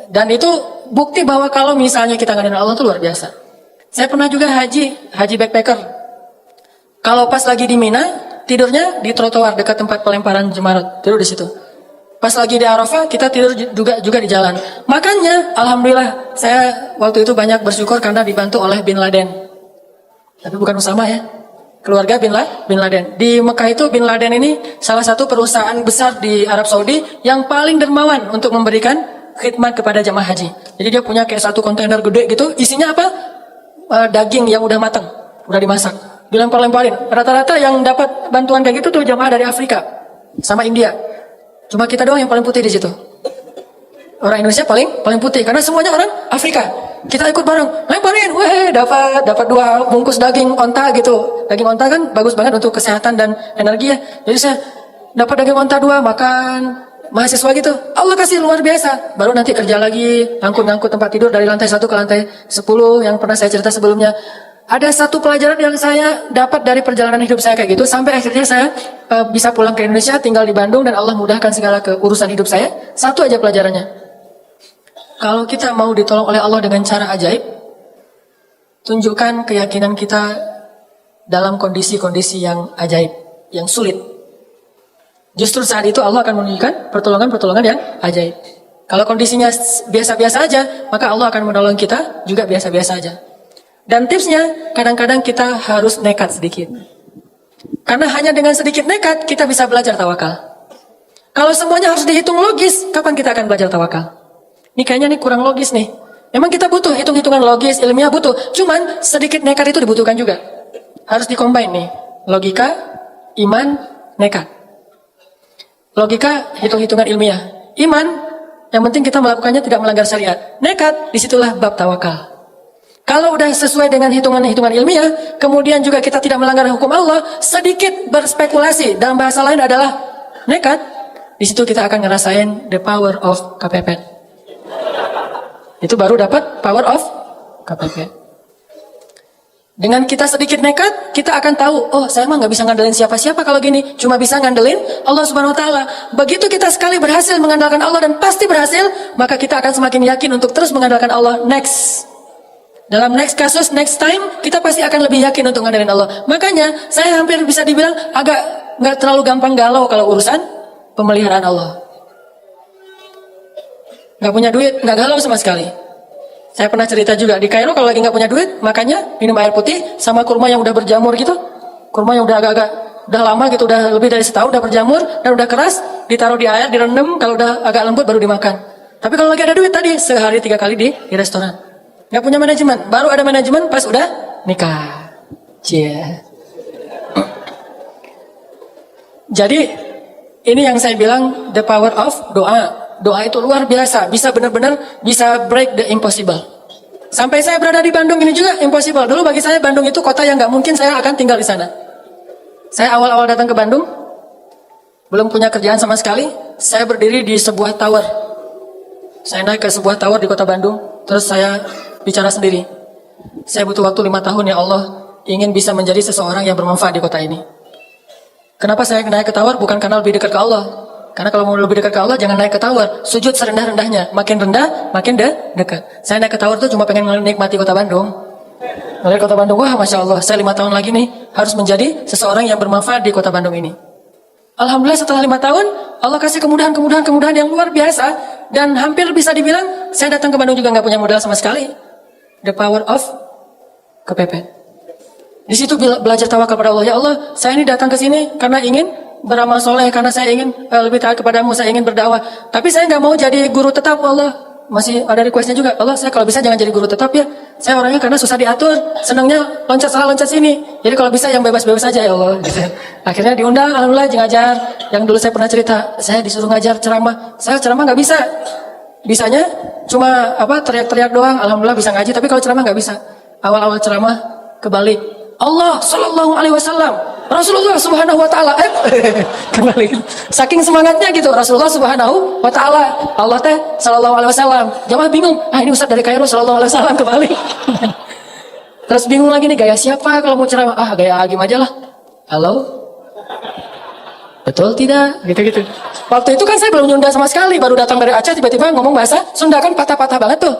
Dan itu bukti bahwa kalau misalnya kita ngadain Allah itu luar biasa. Saya pernah juga haji backpacker. Kalau pas lagi di Mina, tidurnya di trotoar dekat tempat pelemparan jemarat, tidur di situ. Pas lagi di Arafah, kita tidur juga di jalan. Makanya, alhamdulillah, saya waktu itu banyak bersyukur karena dibantu oleh Bin Laden. Tapi bukan Usama ya, keluarga Bin Laden. Di Mekah itu Bin Laden ini salah satu perusahaan besar di Arab Saudi yang paling dermawan untuk memberikan khidmat kepada jamaah haji. Jadi dia punya kayak satu kontainer gede gitu, isinya apa? Daging yang udah matang, udah dimasak, dilempar-lemparin. Rata-rata yang dapat bantuan kayak gitu tuh jamaah dari Afrika sama India. Cuma kita doang yang paling putih di situ. Orang Indonesia paling putih karena semuanya orang Afrika. Kita ikut bareng, lemparin, dapat 2 bungkus daging onta gitu. Daging onta kan bagus banget untuk kesehatan dan energi ya. Jadi saya dapat daging onta 2, makan. mahasiswa gitu, Allah kasih luar biasa. Baru nanti kerja lagi, ngangkut-ngangkut tempat tidur dari lantai 1 ke lantai 10 yang pernah saya cerita sebelumnya. Ada satu pelajaran yang saya dapat dari perjalanan hidup saya kayak gitu, sampai akhirnya saya bisa pulang ke Indonesia, tinggal di Bandung, dan Allah mudahkan segala keurusan hidup saya. Satu aja pelajarannya. Kalau kita mau ditolong oleh Allah dengan cara ajaib, tunjukkan keyakinan kita dalam kondisi-kondisi yang ajaib, yang sulit. Justru saat itu Allah akan menunjukkan pertolongan-pertolongan yang ajaib. Kalau kondisinya biasa-biasa aja, maka Allah akan menolong kita juga biasa-biasa aja. Dan tipsnya, kadang-kadang kita harus nekat sedikit. Karena hanya dengan sedikit nekat, kita bisa belajar tawakal. Kalau semuanya harus dihitung logis, kapan kita akan belajar tawakal? Ini kayaknya kurang logis nih. Memang kita butuh hitung-hitungan logis, ilmiah butuh. Cuman sedikit nekat itu dibutuhkan juga. Harus dikombin nih. Logika, iman, nekat. Logika, hitung-hitungan ilmiah. Iman, yang penting kita melakukannya tidak melanggar syariat. Nekat, disitulah bab tawakal. Kalau udah sesuai dengan hitungan-hitungan ilmiah, kemudian juga kita tidak melanggar hukum Allah, sedikit berspekulasi, dalam bahasa lain adalah nekat, di situ kita akan ngerasain the power of kepepet. Itu baru dapat power of kepepet. Dengan kita sedikit nekat, kita akan tahu, oh saya mah nggak bisa ngandelin siapa-siapa kalau gini, cuma bisa ngandelin Allah Subhanahu Wa Taala. Begitu kita sekali berhasil mengandalkan Allah dan pasti berhasil, maka kita akan semakin yakin untuk terus mengandalkan Allah next. Dalam next kasus, next time, kita pasti akan lebih yakin untuk mengandalkan Allah. Makanya, saya hampir bisa dibilang agak nggak terlalu gampang galau kalau urusan pemeliharaan Allah. Nggak punya duit, nggak galau sama sekali. Saya pernah cerita juga, di Kairo kalau lagi nggak punya duit, makanya minum air putih sama kurma yang udah berjamur gitu. Kurma yang udah agak-agak, udah lama gitu, udah lebih dari setahun, udah berjamur, dan udah keras, ditaruh di air, direndam, kalau udah agak lembut baru dimakan. Tapi kalau lagi ada duit tadi, sehari 3 kali di restoran. Gak punya manajemen, baru ada manajemen pas udah nikah. Cie. Jadi ini yang saya bilang the power of doa. Doa itu luar biasa, bisa benar-benar bisa break the impossible. Sampai saya berada di Bandung ini juga impossible. Dulu bagi saya Bandung itu kota yang gak mungkin saya akan tinggal di sana. Saya awal-awal datang ke Bandung, belum punya kerjaan sama sekali. Saya berdiri di sebuah tower. Saya naik ke sebuah tower di kota Bandung, terus saya bicara sendiri. Saya butuh waktu 5 tahun ya Allah, ingin bisa menjadi seseorang yang bermanfaat di kota ini. Kenapa saya naik ke tower? Bukan karena lebih dekat ke Allah. Karena kalau mau lebih dekat ke Allah, jangan naik ke tower. Sujud serendah-rendahnya. Makin rendah, makin dekat. Saya naik ke tower itu cuma pengen menikmati kota Bandung. Melihat kota Bandung, wah Masya Allah, saya 5 tahun lagi nih, harus menjadi seseorang yang bermanfaat di kota Bandung ini. Alhamdulillah setelah 5 tahun, Allah kasih kemudahan yang luar biasa. Dan hampir bisa dibilang, saya datang ke Bandung juga nggak punya modal sama sekali. The power of kepepet. Di situ belajar tawakal kepada Allah. Ya Allah, saya ini datang ke sini karena ingin beramal soleh, karena saya ingin lebih taat kepadamu, saya ingin berdakwah. Tapi saya nggak mau jadi guru tetap, Allah. Masih ada requestnya juga, Allah saya kalau bisa jangan jadi guru tetap ya. Saya orangnya karena susah diatur, senangnya loncat sana loncat sini. Jadi kalau bisa yang bebas-bebas aja ya Allah. Gitu. Akhirnya diundang, alhamdulillah ngajar. Yang dulu saya pernah cerita, saya disuruh ngajar ceramah. Saya ceramah nggak bisa. Bisanya cuma teriak-teriak doang. Alhamdulillah bisa ngaji, tapi kalau ceramah nggak bisa. Awal-awal ceramah kebalik. Allah Shallallahu Alaihi Wasallam, Rasulullah Subhanahu Wa Taala. Kembali. Saking semangatnya gitu, Rasulullah Subhanahu Wa Taala, Allah teh Shallallahu Alaihi Wasallam. Jamaah bingung. Ini Ustaz dari Kairo Shallallahu Alaihi Wasallam kembali. Terus bingung lagi nih gaya siapa kalau mau ceramah? Gaya Agim aja lah. Halo. Betul tidak? Gitu-gitu. Waktu itu kan saya belum nyunda sama sekali, baru datang dari Aceh tiba-tiba ngomong bahasa Sunda kan patah-patah banget tuh.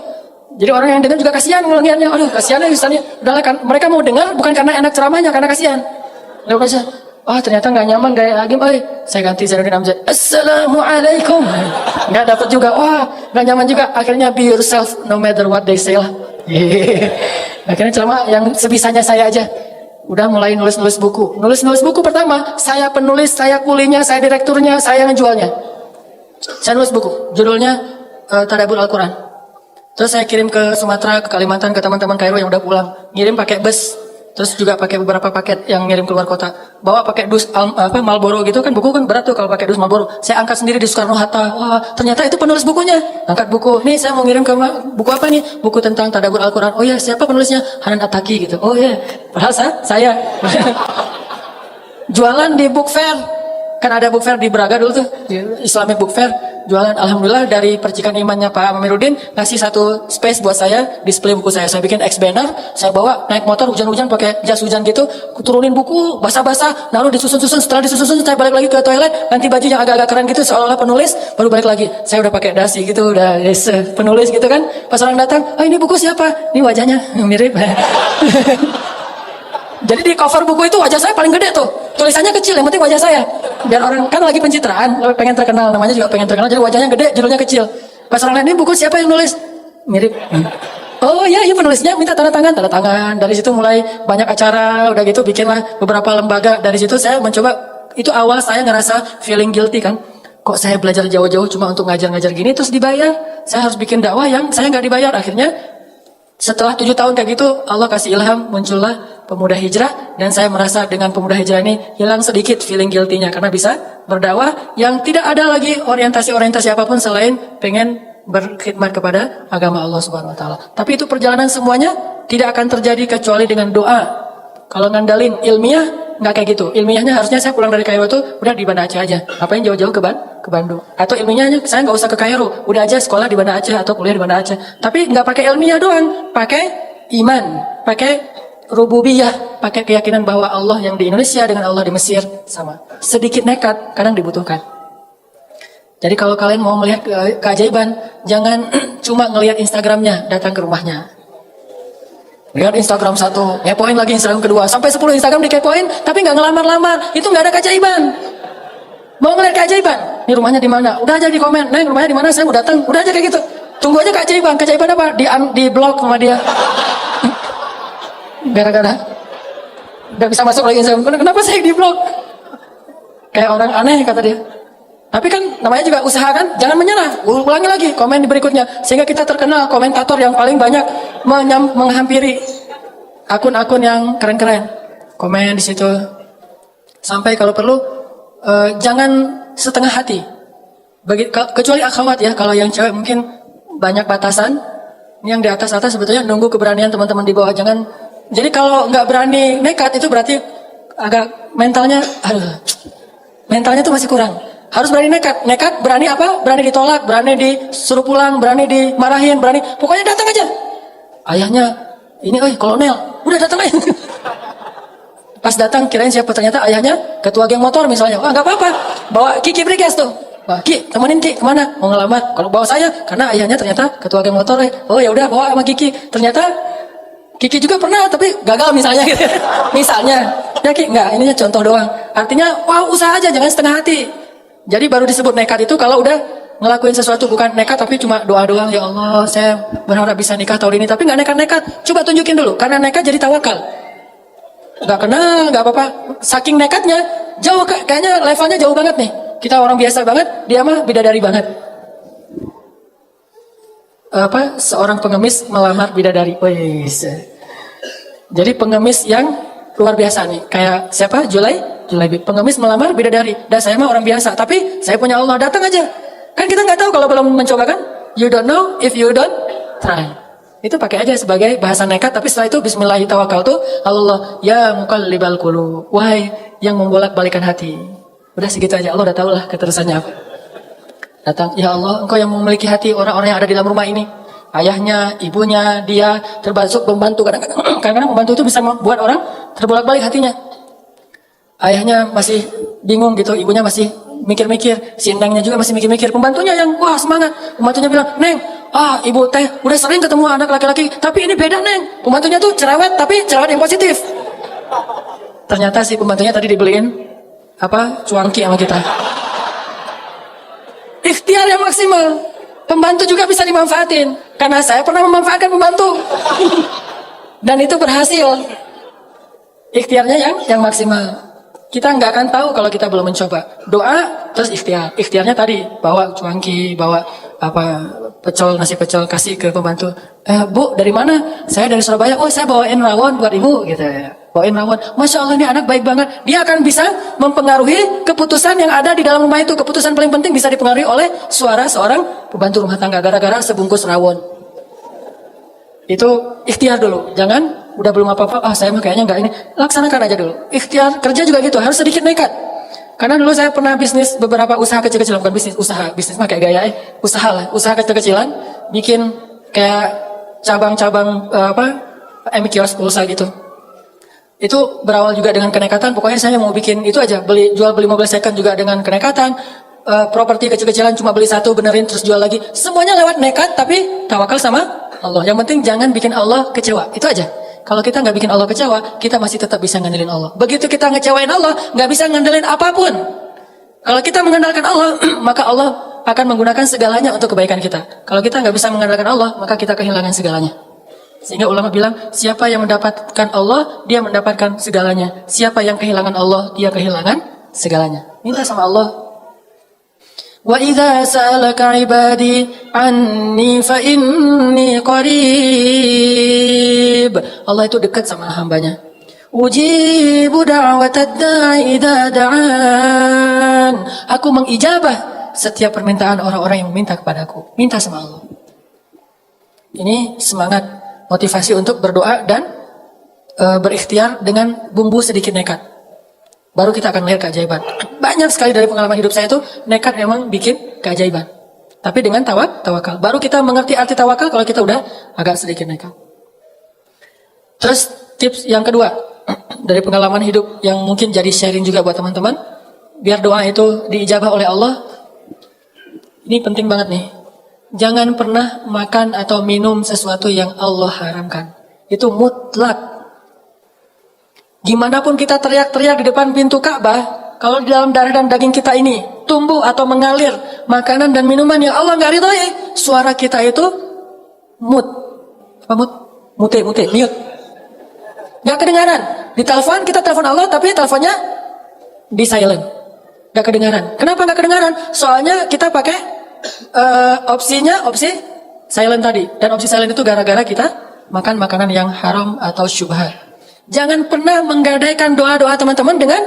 Jadi orang yang dengar juga kasihan ngelihatnya, aduh kasihan ya Ustaznya. Udahlah kan, mereka mau dengar bukan karena enak ceramahnya, karena kasihan. Lalu kasihan, ternyata nggak nyaman gaya Agim, saya ganti Zainuddin Amjad. Assalamualaikum. Nggak dapat juga, nggak nyaman juga. Akhirnya be yourself no matter what they say lah. Akhirnya ceramah yang sebisanya saya aja. Udah mulai nulis-nulis buku. Nulis-nulis buku pertama, saya penulis, saya kulinya, saya direkturnya, saya ngejualnya. Saya nulis buku, judulnya Tadabbur Al-Quran. Terus saya kirim ke Sumatera, ke Kalimantan, ke teman-teman Kairo yang udah pulang. Ngirim pakai bus, terus juga pakai beberapa paket yang ngirim keluar kota. Bawa pakai dus Marlboro gitu kan, buku kan berat tuh kalau pakai dus Marlboro. Saya angkat sendiri di Soekarno-Hatta. Ternyata itu penulis bukunya. Angkat buku, nih saya mau ngirim ke buku apa nih? Buku tentang Tadabbur Al-Quran. Oh ya, siapa penulisnya? Hanan Attaqi gitu. Oh ya, padahal saya. Jualan di book fair. Kan ada book fair di Braga dulu tuh, di Islamic Book Fair, jualan. Alhamdulillah dari percikan imannya Pak Amiruddin ngasih satu space buat saya, display buku saya. Saya bikin X banner, saya bawa naik motor hujan-hujan pakai jas hujan gitu, turunin buku basah-basah, lalu disusun-susun. Setelah disusun-susun saya balik lagi ke toilet, ganti baju yang agak-agak keren gitu seolah-olah penulis, baru balik lagi. Saya udah pakai dasi gitu, udah penulis gitu kan. Pas orang datang, "Oh, ini buku siapa?" Ini wajahnya mirip. Jadi di cover buku itu wajah saya paling gede tuh. Tulisannya kecil, yang penting wajah saya. Biar orang kan lagi pencitraan, pengen terkenal, namanya juga pengen terkenal, jadi wajahnya gede, judulnya kecil. Pas orang lihat, ini buku siapa yang nulis? Mirip. Oh iya, penulisnya minta tanda tangan, tanda tangan. Dari situ mulai banyak acara, udah gitu bikinlah beberapa lembaga. Dari situ saya mencoba, itu awal saya ngerasa feeling guilty kan. Kok saya belajar jauh-jauh cuma untuk ngajar-ngajar gini terus dibayar? Saya harus bikin dakwah yang saya nggak dibayar. Akhirnya setelah 7 tahun kayak gitu, Allah kasih ilham, muncullah Pemuda Hijrah, dan saya merasa dengan Pemuda Hijrah ini hilang sedikit feeling guilty-nya karena bisa berdakwah yang tidak ada lagi orientasi apapun selain pengen berkhidmat kepada agama Allah Subhanahu wa taala. Tapi itu perjalanan semuanya tidak akan terjadi kecuali dengan doa. Kalau ngandalin ilmiah nggak kayak gitu. Ilmiahnya harusnya saya pulang dari Kairo tuh udah di Banda Aceh aja. Ngapain jauh-jauh ke Bandung? Atau ilmiahnya saya nggak usah ke Kairo, udah aja sekolah di Banda Aceh atau kuliah di Banda Aceh. Tapi nggak pakai ilmiah doang, pakai iman, pakai rububiyah, pakai keyakinan bahwa Allah yang di Indonesia dengan Allah di Mesir sama. Sedikit nekat kadang dibutuhkan. Jadi kalau kalian mau melihat keajaiban, jangan cuma ngelihat Instagramnya, datang ke rumahnya. Lihat Instagram satu, ngepoin lagi Instagram kedua, sampai 10 Instagram dikepoin, tapi nggak ngelamar-lamar, itu nggak ada keajaiban. Mau ngelihat keajaiban, ini rumahnya di mana? Udah aja di komen, "Neng, rumahnya di mana? Saya mau datang." Udah aja kayak gitu. Tunggu aja keajaiban. Keajaiban apa? Di blog sama dia. Gara-gara nggak bisa masuk lagi Instagram. Kenapa saya di blog? Kayak orang aneh kata dia. Tapi kan namanya juga usaha kan, jangan menyerah. Ulangi lagi komen di berikutnya sehingga kita terkenal komentator yang paling banyak menghampiri akun-akun yang keren-keren. Komen di situ. Sampai kalau perlu jangan setengah hati. Kecuali akhwat ya, kalau yang cewek mungkin banyak batasan. Yang di atas-atas sebetulnya nunggu keberanian teman-teman di bawah. Jangan. Jadi kalau nggak berani nekat itu berarti agak mentalnya tuh masih kurang. Harus berani nekat. Nekat berani apa? Berani ditolak, berani disuruh pulang, berani dimarahin, berani. Pokoknya datang aja. Ayahnya ini, kolonel, udah datang aja. Pas datang kirain siapa, ternyata ayahnya ketua geng motor misalnya. Wah nggak apa-apa, bawa Kiki Briges tuh. Wah, Ki, temenin Ki kemana? Mau ngelamar. Kalau bawa saya, karena ayahnya ternyata ketua geng motor. Oh ya udah bawa sama Kiki. Ternyata Kiki juga pernah, tapi gagal misalnya gitu. Misalnya, ya Ki, enggak, ininya contoh doang. Artinya, wah usaha aja, jangan setengah hati. Jadi baru disebut nekat itu kalau udah ngelakuin sesuatu, bukan nekat tapi cuma doa doang. Ya Allah, saya berharap bisa nikah tahun ini, tapi nggak nekat-nekat. Coba tunjukin dulu, karena nekat jadi tawakal. Nggak kena, nggak apa-apa. Saking nekatnya, jauh, kayaknya levelnya jauh banget nih. Kita orang biasa banget, dia mah bidadari banget. Seorang pengemis melamar bidadari. Wih, jadi pengemis yang luar biasa nih. Kayak siapa? Julaibi. Pengemis melamar bidadari. Dan saya mah orang biasa. Tapi saya punya Allah, datang aja. Kan kita nggak tahu kalau belum mencoba kan. You don't know if you don't try. Itu pakai aja sebagai bahasa nekat. Tapi setelah itu Bismillahirrahmanirrahim. Allah ya muqallibal qulub. Wahai yang membolak-balikan hati. Udah segitu aja. Allah udah tahu lah keterusannya apa. Datang, ya Allah, Engkau yang memiliki hati orang-orang yang ada di dalam rumah ini. Ayahnya, ibunya, dia, termasuk pembantu. Kadang-kadang pembantu itu bisa membuat orang terbolak-balik hatinya. Ayahnya masih bingung gitu, ibunya masih mikir-mikir, si Nengnya juga masih mikir-mikir. Pembantunya yang, wah semangat. Pembantunya bilang, "Neng, ibu teh udah sering ketemu anak laki-laki, tapi ini beda Neng." Pembantunya tuh cerewet, tapi cerewet yang positif. Ternyata si pembantunya tadi dibeliin, cuangki sama kita. Ikhtiar yang maksimal. Pembantu juga bisa dimanfaatin. Karena saya pernah memanfaatkan pembantu. Dan itu berhasil. Ikhtiarnya yang maksimal. Kita nggak akan tahu kalau kita belum mencoba. Doa, terus ikhtiar. Ikhtiarnya tadi, bawa cuangki, bawa nasi pecel, kasih ke pembantu. Bu, dari mana? Saya dari Surabaya. Oh, saya bawain rawon buat ibu, gitu ya. Bawain rawon. Masya Allah, ini anak baik banget. Dia akan bisa mempengaruhi keputusan yang ada di dalam rumah itu. Keputusan paling penting bisa dipengaruhi oleh suara seorang pembantu rumah tangga gara-gara sebungkus rawon. Itu ikhtiar dulu. Jangan udah belum apa-apa, saya mah kayaknya nggak ini. Laksanakan aja dulu. Ikhtiar kerja juga gitu, harus sedikit nekat. Karena dulu saya pernah bisnis beberapa usaha kecil-kecilan, bukan bisnis, bisnis mah kayak gaya usaha lah, usaha kecil-kecilan, bikin kayak cabang-cabang kios pulsa gitu. Itu berawal juga dengan kenekatan, pokoknya saya mau bikin itu aja, jual beli mobil second juga dengan kenekatan, properti kecil-kecilan cuma beli satu, benerin terus jual lagi, semuanya lewat nekat, tapi tawakal sama Allah. Yang penting jangan bikin Allah kecewa, itu aja. Kalau kita nggak bikin Allah kecewa, kita masih tetap bisa ngandelin Allah. Begitu kita ngecewain Allah, nggak bisa ngandelin apapun. Kalau kita mengandalkan Allah, maka Allah akan menggunakan segalanya untuk kebaikan kita. Kalau kita nggak bisa mengandalkan Allah, maka kita kehilangan segalanya. Sehingga ulama bilang, siapa yang mendapatkan Allah, dia mendapatkan segalanya. Siapa yang kehilangan Allah, dia kehilangan segalanya. Minta sama Allah. Wa idza sa'alaka 'ibadi 'anni fa inni qarib. Allah itu dekat sama hambanya. Ujibu da'watad da'i idza da'an. Aku mengijabah setiap permintaan orang-orang yang meminta kepadaku. Minta sama Allah. Ini semangat, motivasi untuk berdoa dan berikhtiar dengan bumbu sedikit nekat. Baru kita akan melihat keajaiban. Banyak sekali dari pengalaman hidup saya itu nekat memang bikin keajaiban. Tapi dengan tawakal. Baru kita mengerti arti tawakal kalau kita udah agak sedikit nekat. Terus tips yang kedua dari pengalaman hidup yang mungkin jadi sharing juga buat teman-teman, biar doa itu diijabah oleh Allah. Ini penting banget nih. Jangan pernah makan atau minum sesuatu yang Allah haramkan. Itu mutlak. Gimana pun kita teriak-teriak di depan pintu Ka'bah, kalau di dalam darah dan daging kita ini tumbuh atau mengalir makanan dan minuman yang Allah nggak ridhoi, suara kita itu mute, mute, mute. Nggak kedengaran. Di telepon kita telepon Allah, tapi teleponnya di silent, nggak kedengaran. Kenapa nggak kedengaran? Soalnya kita pakai opsi silent tadi, dan opsi silent itu gara-gara kita makan makanan yang haram atau syubhat. Jangan pernah menggadaikan doa-doa teman-teman dengan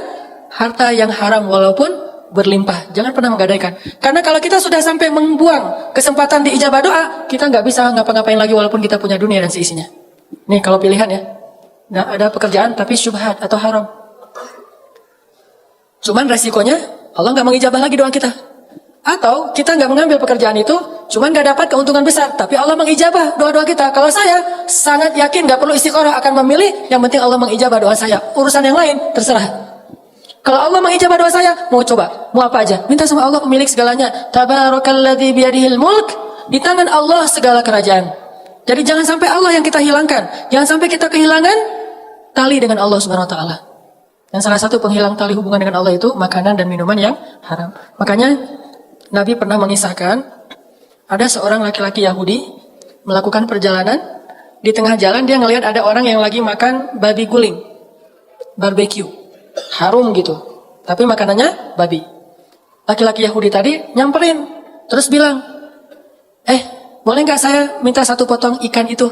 harta yang haram walaupun berlimpah. Jangan pernah menggadaikan. Karena kalau kita sudah sampai membuang kesempatan diijabah doa, kita nggak bisa ngapa-ngapain lagi walaupun kita punya dunia dan seisinya. Nih kalau pilihan ya, nggak ada pekerjaan tapi syubhat atau haram. Cuman resikonya Allah nggak mengijabah lagi doa kita. Atau kita nggak mengambil pekerjaan itu, cuman nggak dapat keuntungan besar, tapi Allah mengijabah doa-doa kita. Kalau saya sangat yakin nggak perlu istiqoroh akan memilih, yang penting Allah mengijabah doa saya. Urusan yang lain terserah. Kalau Allah mengijabah doa saya, mau apa aja, minta sama Allah pemilik segalanya. Tabarakalladzi biyadihil mulk, di tangan Allah segala kerajaan. Jadi jangan sampai Allah yang kita hilangkan, jangan sampai kita kehilangan tali dengan Allah Subhanahu Wa Taala. Dan salah satu penghilang tali hubungan dengan Allah itu makanan dan minuman yang haram. Makanya Nabi pernah mengisahkan, ada seorang laki-laki Yahudi melakukan perjalanan, di tengah jalan dia ngelihat ada orang yang lagi makan babi guling, barbecue, harum gitu, tapi makanannya babi. Laki-laki Yahudi tadi nyamperin, terus bilang, boleh nggak saya minta satu potong ikan itu?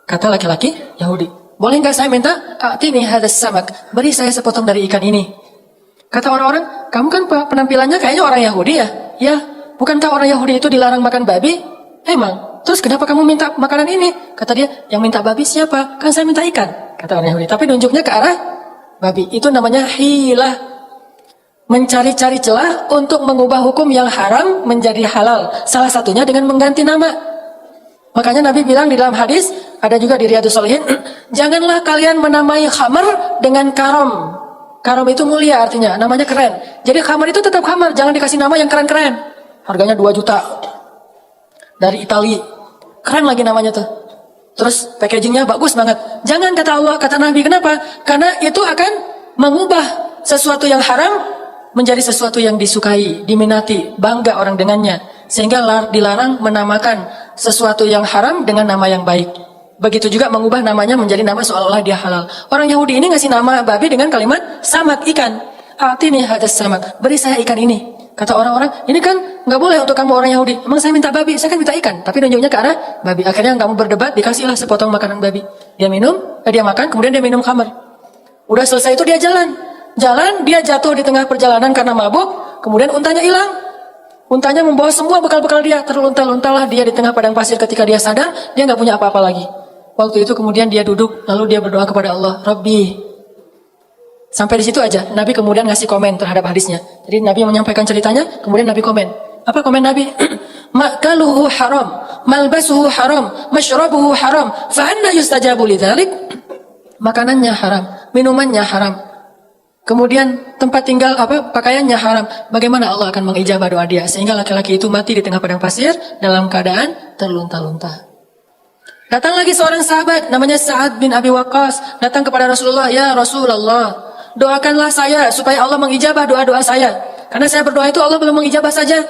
Kata laki-laki Yahudi, boleh nggak saya minta? Atini hadas samak, beri saya sepotong dari ikan ini. Kata orang-orang, kamu kan penampilannya kayaknya orang Yahudi ya? Ya, bukankah orang Yahudi itu dilarang makan babi? Emang, terus kenapa kamu minta makanan ini? Kata dia, yang minta babi siapa? Kan saya minta ikan, kata orang Yahudi. Tapi nunjuknya ke arah babi. Itu namanya hilah. Mencari-cari celah untuk mengubah hukum yang haram menjadi halal. Salah satunya dengan mengganti nama. Makanya Nabi bilang di dalam hadis, ada juga di Riyadhus Shalihin, janganlah kalian menamai khamar dengan karam. Karam itu mulia artinya, namanya keren. Jadi khamar itu tetap khamar, jangan dikasih nama yang keren-keren. Harganya 2 juta. Dari Italia. Keren lagi namanya tuh. Terus packagingnya bagus banget. Jangan kata Allah, kata Nabi, kenapa? Karena itu akan mengubah sesuatu yang haram menjadi sesuatu yang disukai, diminati, bangga orang dengannya. Sehingga dilarang menamakan sesuatu yang haram dengan nama yang baik. Begitu juga mengubah namanya menjadi nama seolah-olah dia halal. Orang Yahudi ini ngasih nama babi dengan kalimat samak, ikan. Atini hadas samak, beri saya ikan ini. Kata orang-orang, ini kan nggak boleh untuk kamu orang Yahudi. Emang saya minta babi, saya kan minta ikan. Tapi nunjuknya ke arah babi. Akhirnya kamu berdebat, dikasihlah sepotong makanan babi. Dia dia makan, kemudian dia minum khamar. Udah selesai itu dia jalan. Dia jatuh di tengah perjalanan karena mabuk. Kemudian untanya hilang. Untanya membawa semua bekal-bekal dia. Terlunta-luntalah dia di tengah padang pasir. Ketika dia sadar, dia nggak punya apa-apa lagi. Waktu itu kemudian dia duduk, lalu dia berdoa kepada Allah, Rabbi, Sampai di situ aja. Nabi kemudian ngasih komen terhadap hadisnya. Jadi Nabi menyampaikan ceritanya, kemudian Nabi komen. Apa komen Nabi? Makaluhu haram, malbasuhu haram, mashrabuhu haram, fa anna yustajabu lidzalik? Makanannya haram, minumannya haram. Kemudian tempat tinggal pakaiannya haram. Bagaimana Allah akan mengijabah doa dia sehingga laki-laki itu mati di tengah padang pasir dalam keadaan terlunta-lunta. Datang lagi seorang sahabat namanya Sa'ad bin Abi Waqqas, datang kepada Rasulullah, "Ya Rasulullah, doakanlah saya supaya Allah mengijabah doa-doa saya. Karena saya berdoa itu Allah belum mengijabah saja.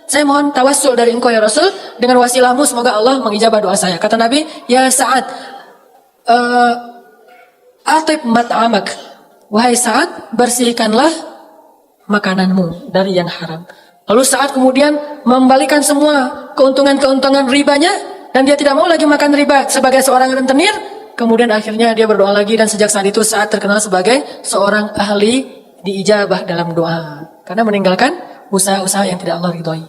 Saya mohon tawassul dari engkau ya Rasul, dengan wasilahmu semoga Allah mengijabah doa saya." Kata Nabi, "Ya Sa'ad, atib mat'amak." Wahai Sa'ad, bersihkanlah makananmu dari yang haram. Lalu Sa'ad kemudian membalikan semua keuntungan-keuntungan ribanya, dan dia tidak mau lagi makan riba sebagai seorang rentenir. Kemudian akhirnya dia berdoa lagi, dan sejak saat itu Sa'ad terkenal sebagai seorang ahli diijabah dalam doa. Karena meninggalkan usaha-usaha yang tidak Allah ridhoi.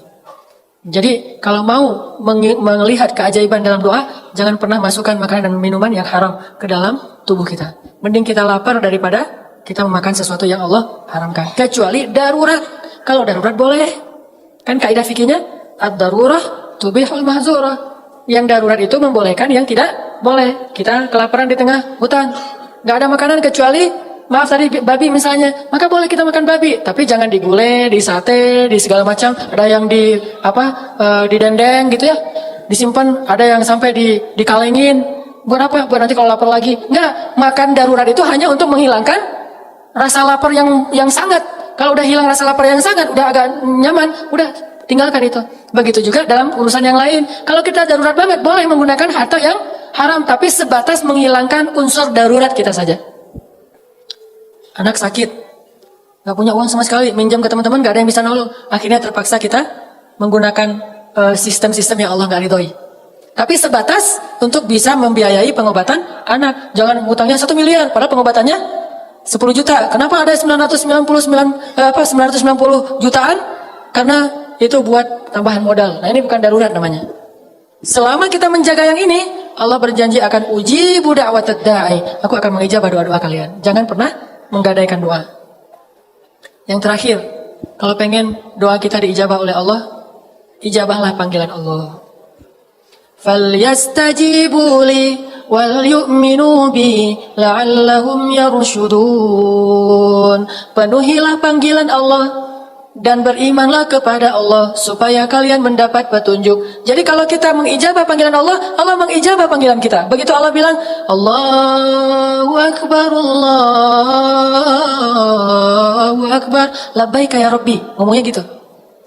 Jadi kalau mau melihat keajaiban dalam doa, jangan pernah masukkan makanan dan minuman yang haram ke dalam tubuh kita. Mending kita lapar daripada kita memakan sesuatu yang Allah haramkan. Kecuali darurat. Kalau darurat boleh. Kan kaidah fikihnya, ad-darurah tubihul mahzurah. Yang darurat itu membolehkan yang tidak boleh. Kita kelaparan di tengah hutan, nggak ada makanan kecuali, maaf tadi babi misalnya, maka boleh kita makan babi, tapi jangan digulai, di sate, di segala macam. Ada yang di didendeng gitu ya, disimpan. Ada yang sampai dikalengin. Buat apa? Buat nanti kalau lapar lagi. Nggak, makan darurat itu hanya untuk menghilangkan rasa lapar yang sangat. Kalau udah hilang rasa lapar yang sangat, udah agak nyaman, udah tinggalkan itu. Begitu juga dalam urusan yang lain. Kalau kita darurat banget, boleh menggunakan harta yang haram, tapi sebatas menghilangkan unsur darurat kita saja. Anak sakit, gak punya uang sama sekali, minjam ke teman-teman, gak ada yang bisa nolong. Akhirnya terpaksa kita menggunakan sistem-sistem yang Allah gak ridhoi. Tapi sebatas untuk bisa membiayai pengobatan anak. Jangan utangnya 1 miliar, padahal pengobatannya 10 juta. Kenapa ada 990 jutaan? Karena itu buat tambahan modal. Nah, ini bukan darurat namanya. Selama kita menjaga yang ini, Allah berjanji akan uji da'watad da'i. Aku akan mengijabah doa-doa kalian. Jangan pernah menggadaikan doa. Yang terakhir, kalau pengen doa kita diijabah oleh Allah, ijabahlah panggilan Allah. فَلْيَسْتَجِيبُوا لِي وَلْيُؤْمِنُوا بِي لَعَلَّهُمْ يَرْشُدُونَ. Penuhilah panggilan Allah dan berimanlah kepada Allah supaya kalian mendapat petunjuk. Jadi kalau kita mengijabah panggilan Allah, Allah mengijabah panggilan kita. Begitu Allah bilang, Allahu Akbar, Allahu Akbar, labbaika ya Rabbi. Ngomongnya gitu.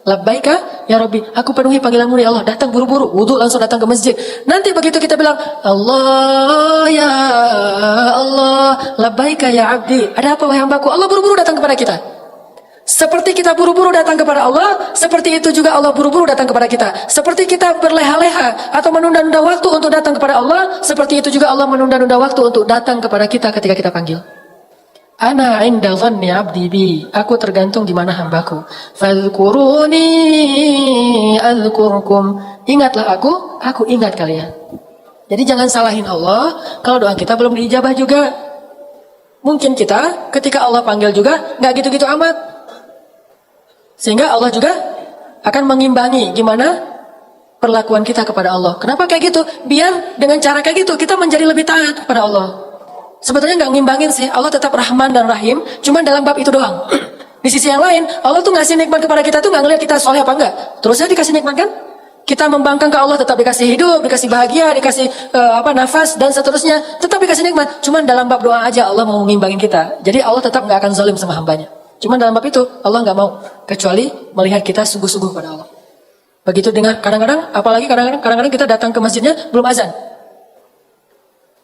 Labbaika ya Rabbi, aku penuhi panggilanmu ya Allah. Datang buru-buru, wudu langsung datang ke masjid. Nanti begitu kita bilang, Allah ya Allah, labbaika ya Abdi. Ada apa wahai hambaku? Allah buru-buru datang kepada kita. Seperti kita buru-buru datang kepada Allah, seperti itu juga Allah buru-buru datang kepada kita. Seperti kita berleha-leha atau menunda-nunda waktu untuk datang kepada Allah, seperti itu juga Allah menunda-nunda waktu untuk datang kepada kita ketika kita panggil. Ana inda dhanni abdi bi, aku tergantung di mana hambaku. Fadhkuruni adzkurkum, ingatlah aku ingat kalian. Jadi jangan salahin Allah kalau doa kita belum diijabah juga. Mungkin kita ketika Allah panggil juga nggak gitu-gitu amat. Sehingga Allah juga akan mengimbangi gimana perlakuan kita kepada Allah. Kenapa kayak gitu? Biar dengan cara kayak gitu kita menjadi lebih taat kepada Allah. Sebetulnya nggak ngimbangin sih. Allah tetap Rahman dan Rahim, cuma dalam bab itu doang. Di sisi yang lain, Allah tuh ngasih nikmat kepada kita tuh nggak ngeliat kita soleh apa enggak. Terusnya dikasih nikmat kan? Kita membangkang ke Allah, tetap dikasih hidup, dikasih bahagia, dikasih nafas dan seterusnya, tetap dikasih nikmat. Cuma dalam bab doa aja Allah mau ngimbangin kita. Jadi Allah tetap nggak akan zalim sama hambanya. Cuma dalam bab itu Allah nggak mau, kecuali melihat kita sungguh-sungguh pada Allah. Begitu dengan kadang-kadang, apalagi kadang-kadang kita datang ke masjidnya belum azan.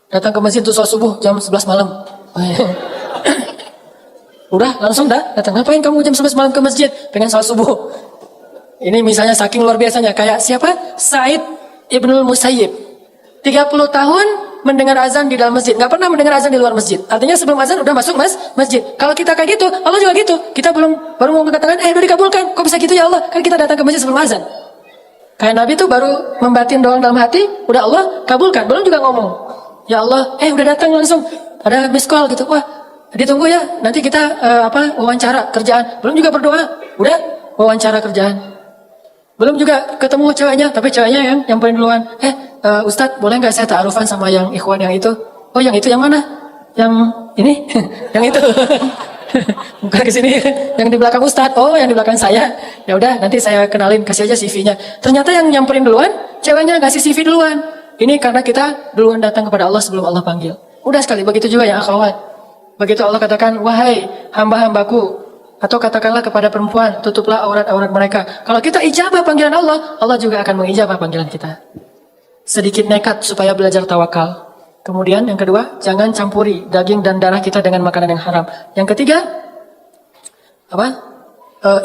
Datang ke masjid untuk sholat subuh jam 11 malam. Udah langsung datang. Ngapain kamu jam 11 malam ke masjid? Pengen sholat subuh. Ini misalnya saking luar biasanya, kayak siapa? Sa'id Ibnul Musayyib. 30 tahun mendengar azan di dalam masjid, nggak pernah mendengar azan di luar masjid. Artinya sebelum azan udah masuk masjid. Kalau kita kayak gitu, Allah juga gitu. Kita baru mau mengatakan, udah dikabulkan. Kok bisa gitu ya Allah? Kan kita datang ke masjid sebelum azan. Kayak Nabi tuh baru membatin doang dalam hati, udah Allah kabulkan. Belum juga ngomong, ya Allah, udah datang langsung. Ada miss call gitu, wah, Ditunggu ya, nanti kita wawancara kerjaan. Belum juga berdoa, udah wawancara kerjaan. Belum juga ketemu ceweknya, tapi ceweknya yang nyamperin duluan. Ustadz, boleh nggak saya ta'arufan sama yang ikhwan yang itu? Oh, yang itu yang mana? Yang ini? Yang itu. Bukan ke sini, yang di belakang Ustadz. Oh, yang di belakang saya. Ya udah, nanti saya kenalin, kasih aja CV-nya. Ternyata yang nyamperin duluan, ceweknya ngasih CV duluan. Ini karena kita duluan datang kepada Allah sebelum Allah panggil. Udah sekali, begitu juga ya akhwat. Begitu Allah katakan, wahai hamba-hambaku, atau katakanlah kepada perempuan, tutuplah aurat-aurat mereka. Kalau kita ijabah panggilan Allah, Allah juga akan mengijabah panggilan kita. Sedikit nekat supaya belajar tawakal. Kemudian yang kedua, jangan campuri daging dan darah kita dengan makanan yang haram. Yang ketiga,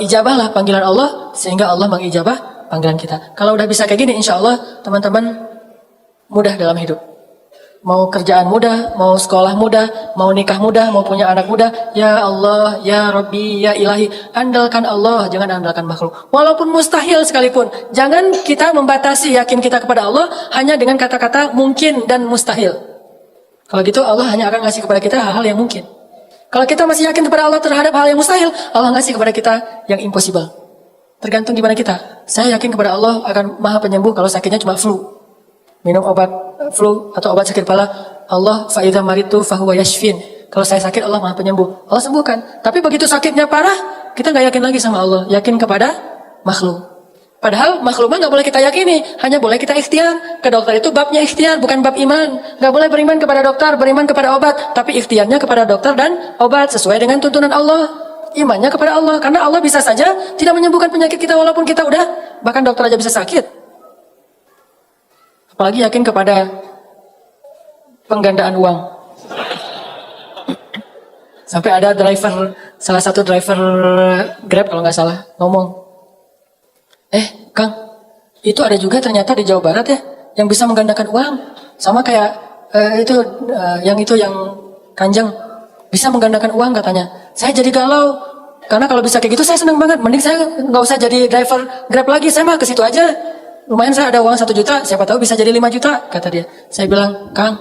ijabahlah panggilan Allah sehingga Allah mengijabah panggilan kita. Kalau udah bisa kayak gini, insya Allah teman-teman mudah dalam hidup. Mau kerjaan mudah, mau sekolah mudah, mau nikah mudah, mau punya anak mudah. Ya Allah, ya Rabbi, ya Ilahi. Andalkan Allah, jangan andalkan makhluk. Walaupun mustahil sekalipun. Jangan kita membatasi yakin kita kepada Allah hanya dengan kata-kata mungkin dan mustahil. Kalau gitu Allah hanya akan ngasih kepada kita hal-hal yang mungkin. Kalau kita masih yakin kepada Allah terhadap hal yang mustahil, Allah ngasih kepada kita yang impossible. Tergantung gimana kita. Saya yakin kepada Allah akan maha penyembuh kalau sakitnya cuma flu. Minum obat flu atau obat sakit kepala, Allah fa'idha maritu fahuwa yashfin. Kalau saya sakit, Allah maha penyembuh, Allah sembuhkan. Tapi begitu sakitnya parah, kita gak yakin lagi sama Allah, yakin kepada makhluk. Padahal makhluk mah gak boleh kita yakini, hanya boleh kita ikhtiar. Ke dokter itu babnya ikhtiar, bukan bab iman. Gak boleh beriman kepada dokter, beriman kepada obat, tapi ikhtiarnya kepada dokter dan obat sesuai dengan tuntunan Allah. Imannya kepada Allah, karena Allah bisa saja tidak menyembuhkan penyakit kita walaupun kita udah, bahkan dokter aja bisa sakit. Apalagi yakin kepada penggandaan uang. Sampai ada salah satu driver Grab kalau nggak salah, ngomong, Kang, itu ada juga ternyata di Jawa Barat ya, yang bisa menggandakan uang. Sama kayak yang Kanjeng, bisa menggandakan uang katanya. Saya jadi galau, karena kalau bisa kayak gitu saya senang banget. Mending saya nggak usah jadi driver Grab lagi, saya mah ke situ aja. Lumayan saya ada uang 1 juta, siapa tahu bisa jadi 5 juta, kata dia. Saya bilang, Kang,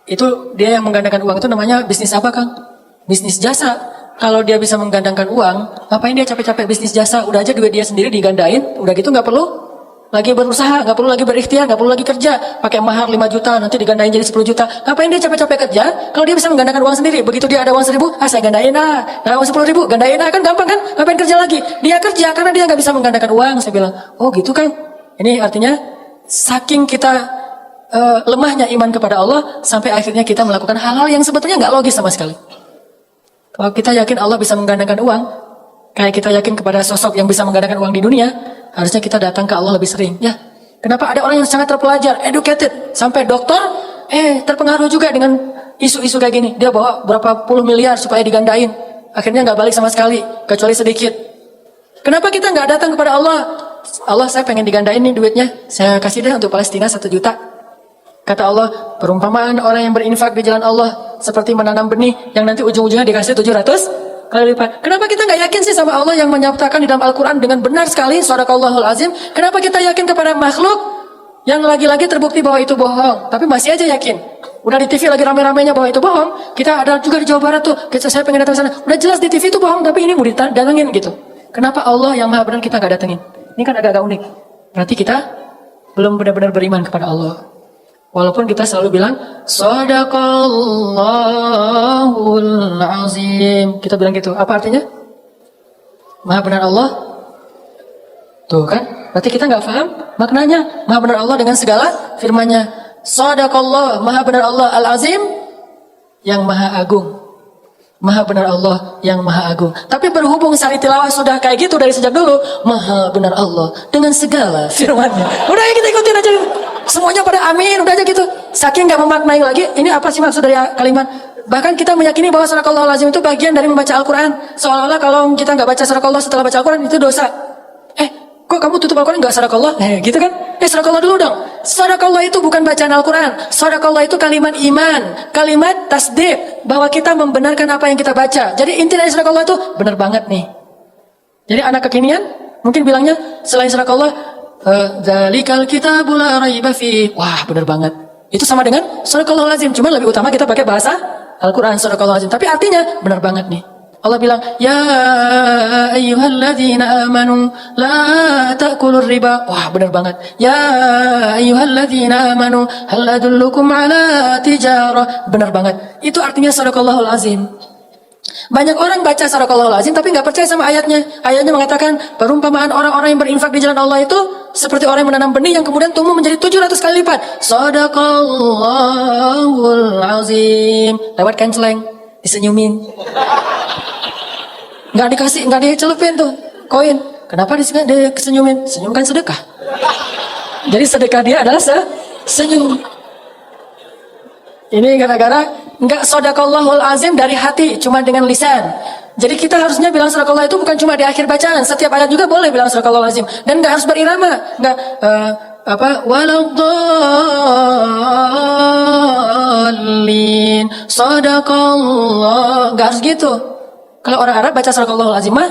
itu dia yang menggandakan uang itu namanya bisnis apa, Kang? Bisnis jasa. Kalau dia bisa menggandangkan uang, ngapain dia capek-capek bisnis jasa? Udah aja duit dia sendiri digandain, udah gitu nggak perlu lagi berusaha, nggak perlu lagi berikhtiar, nggak perlu lagi kerja, pakai mahar 5 juta, nanti digandain jadi 10 juta. Ngapain dia capek-capek kerja? Kalau dia bisa menggandakan uang sendiri, begitu dia ada uang 1.000, saya gandain uang 10.000, gandain kan gampang kan? Ngapain kerja lagi? Dia kerja karena dia nggak bisa menggandakan uang. Saya bilang, oh gitu kan? Ini artinya saking kita lemahnya iman kepada Allah sampai akhirnya kita melakukan hal-hal yang sebetulnya nggak logis sama sekali. Kalau kita yakin Allah bisa menggandakan uang, kayak kita yakin kepada sosok yang bisa menggandakan uang di dunia, harusnya kita datang ke Allah lebih sering. Ya, kenapa ada orang yang sangat terpelajar, educated, sampai dokter, terpengaruh juga dengan isu-isu kayak gini. Dia bawa berapa puluh miliar supaya digandain, akhirnya nggak balik sama sekali, kecuali sedikit. Kenapa kita nggak datang kepada Allah? Allah, saya pengen digandain nih duitnya, saya kasih deh untuk Palestina 1 juta. Kata Allah, perumpamaan orang yang berinfak di jalan Allah seperti menanam benih yang nanti ujung-ujungnya dikasih 700 kali lipat. Kenapa kita nggak yakin sih sama Allah yang menyatakan di dalam Al-Quran dengan benar sekali, Shadaqallahul Azim? Kenapa kita yakin kepada makhluk yang lagi-lagi terbukti bahwa itu bohong, tapi masih aja yakin? Udah di TV lagi rame-ramenya bahwa itu bohong, kita ada juga di Jawa Barat tuh, saya pengen datang ke sana, udah jelas di TV itu bohong, tapi ini mau didatengin gitu. Kenapa Allah yang maha benar kita nggak datengin? Ini kan agak-agak unik. Berarti kita belum benar-benar beriman kepada Allah. Walaupun kita selalu bilang Shadaqallahul Azim, kita bilang gitu. Apa artinya? Maha benar Allah. Tuh kan? Berarti kita nggak paham maknanya. Maha benar Allah dengan segala firman-Nya. Shadaqallah, maha benar Allah Al-Azim, yang maha agung. Maha benar Allah yang maha agung. Tapi berhubung Sari Tilawah sudah kayak gitu dari sejak dulu, maha benar Allah dengan segala firman-Nya. Udah ya, kita ikutin aja. Semuanya pada amin, udah aja gitu. Saking gak memaknai lagi, ini apa sih maksud dari kalimat? Bahkan kita meyakini bahwa Shadaqallahul Azim itu bagian dari membaca Al-Quran. Seolah-olah kalau kita gak baca Shadaqallah setelah baca Al-Quran itu dosa. Kok kamu tutup Al-Quran gak Shadaqallah? Gitu kan? Shadaqallah dulu dong. Shadaqallah itu bukan bacaan Al-Quran. Shadaqallah itu kalimat iman, kalimat tasdik, bahwa kita membenarkan apa yang kita baca. Jadi inti dari Shadaqallah itu benar banget nih. Jadi anak kekinian mungkin bilangnya selain Shadaqallah, Dzalikal kitabul la raiba fi. Wah, benar banget. Itu sama dengan Shadaqallahul Azim, cuma lebih utama kita pakai bahasa Al-Quran, sadaqallahu azim. Tapi artinya benar banget nih. Allah bilang, ya ayyuhalladzina amanu la ta'kulur riba. Wah, benar banget. Ya ayyuhalladzina amanu hal adullukum ala tijarah. Benar banget. Itu artinya sadaqallahul azim. Banyak orang baca sadaqallahul azim tapi nggak percaya sama ayatnya. Ayatnya mengatakan perumpamaan orang-orang yang berinfak di jalan Allah itu seperti orang yang menanam benih yang kemudian tumbuh menjadi 700 kali lipat. Sadaqallahul azim. Lewat kenceleng, disenyumin. Nggak dikasih, nggak dicelupin tuh koin. Kenapa disenyumin? Senyum kan sedekah. Jadi sedekah dia adalah senyum. Ini gara-gara nggak sadaqallahul azim dari hati, cuma dengan lisan. Jadi kita harusnya bilang sadaqallah itu bukan cuma di akhir bacaan, setiap ayat juga boleh bilang sadaqallahul azim, dan nggak harus berirama, nggak waladdallin sadaqallah, nggak harus gitu. Kalau orang Arab baca sadaqallahul azim mah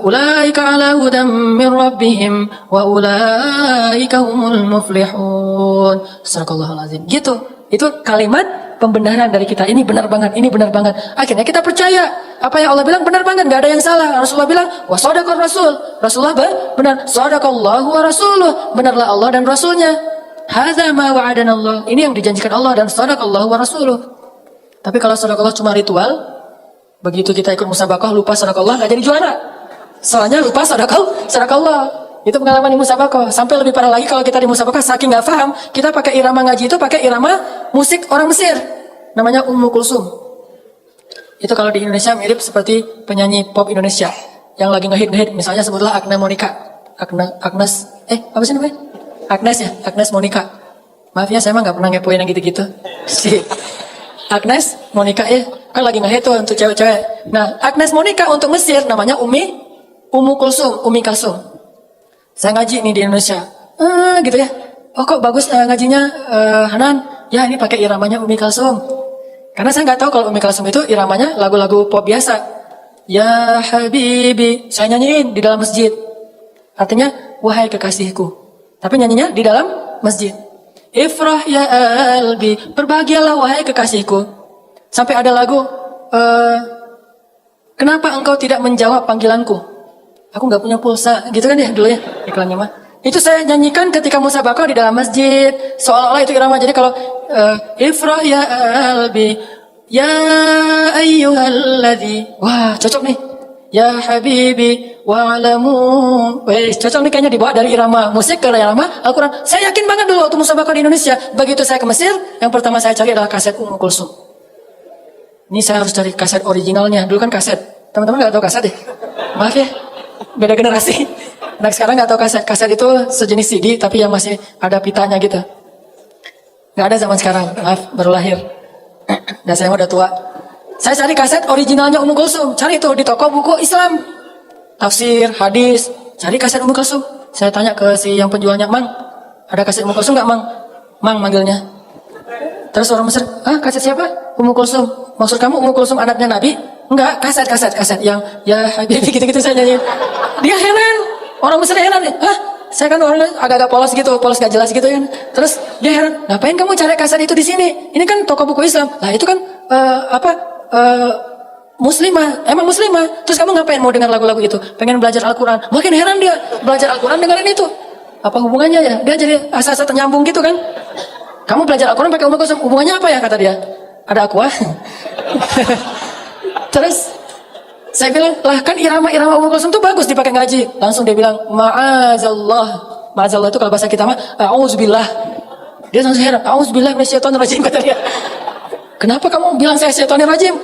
ulaika ala hudam min rabbihim wa ulaika humul muflihun. Sadaqallahul azim. Gitu. Itu kalimat pembenaran dari kita. Ini benar banget, ini benar banget. Akhirnya kita percaya apa yang Allah bilang benar banget, nggak ada yang salah. Rasulullah bilang, wa sadaqar rasul. Rasulullah benar, sadaqallahu wa rasuluh. Benarlah Allah dan Rasulnya. Hadza ma wa'adana Allah. Ini yang dijanjikan Allah dan sadaqallahu wa rasuluh. Tapi kalau sadaqallah cuma ritual, begitu kita ikut musabaqah lupa sadaqallah nggak jadi juara. Soalnya lupa sadaqallah. Itu pengalaman di musabaqah. Sampai lebih parah lagi kalau kita di musabaqah saking nggak paham, kita pakai irama ngaji itu pakai irama musik orang Mesir. Namanya Ummu Kulsum. Itu kalau di Indonesia mirip seperti penyanyi pop Indonesia yang lagi ngehit. Misalnya sebutlah Agnes Monica. Agnes apa sih namanya? Agnes ya, Agnes Monica. Maaf ya, saya mah nggak pernah ngepoin yang gitu-gitu. Si Agnes Monica ya, kan lagi ngehit tuh untuk cewek-cewek. Nah, Agnes Monica untuk Mesir namanya Ummu Kulsum, Umi Kalsum. Saya ngaji nih di Indonesia, gitu ya. Oh kok bagus ngajinya Hanan? Ya ini pakai iramanya Umi Kalsum. Karena saya nggak tahu kalau Umi Kalsum itu iramanya lagu-lagu pop biasa. Ya Habibi, saya nyanyiin di dalam masjid. Artinya wahai kekasihku. Tapi nyanyinya di dalam masjid. Ifrah ya albi, berbahagialah wahai kekasihku. Sampai ada lagu, kenapa engkau tidak menjawab panggilanku? Aku nggak punya pulsa, gitu kan ya dulu ya iklannya mah. Itu saya nyanyikan ketika musabaqah di dalam masjid, seolah-olah itu irama. Jadi kalau Ifrah ya albi, ya ayyuhalladzi, wah cocok nih. Ya habibi wa'alamu, cocok nih kayaknya dibawa dari irama musik ke irama Al-Quran. Saya yakin banget dulu waktu musabaqah di Indonesia. Begitu saya ke Mesir, yang pertama saya cari adalah kaset Ummu Kulsum. Ini saya harus cari kaset originalnya. Dulu kan kaset, teman-teman nggak tahu kaset deh. Maaf ya. Beda generasi. Anak sekarang nggak tahu kaset. Kaset itu sejenis CD tapi yang masih ada pitanya gitu. Nggak ada zaman sekarang. Maaf, baru lahir. Dan saya udah tua. Saya cari kaset originalnya Ummu Kulsum. Cari itu di toko buku Islam, tafsir, hadis. Cari kaset Ummu Kulsum. Saya tanya ke si yang penjualnya, Mang, ada kaset Ummu Kulsum nggak, Mang? Mang manggilnya. Terus orang Mesir, kaset siapa? Ummu Kulsum. Maksud kamu Ummu Kulsum anaknya Nabi? Enggak, kaset yang ya Habibi gitu-gitu saya nyanyi. Dia heran, orang Mesir heran nih. Saya kan orangnya agak-agak polos gitu, polos gak jelas gitu kan. Terus dia heran, ngapain kamu cari kaset itu di sini? Ini kan toko buku Islam. Lah itu kan muslimah, emang muslimah. Terus kamu ngapain mau dengar lagu-lagu itu? Pengen belajar Al-Quran. Makin heran dia, belajar Al-Quran dengerin itu. Apa hubungannya ya? Dia jadi asa-asa ternyambung gitu kan. Kamu belajar Al-Quran pakai Ummu Kulsum, hubungannya apa ya kata dia? Ada aku Terus saya bilang, lah kan irama-irama Ummu Kulsum itu bagus dipakai ngaji. Langsung dia bilang, ma'azallah. Ma'azallah itu kalau bahasa kita mah, a'udzubillah. Dia langsung heran, a'udzubillah minasyaitonir rajim kata dia. Kenapa kamu bilang saya syaitonir rajim?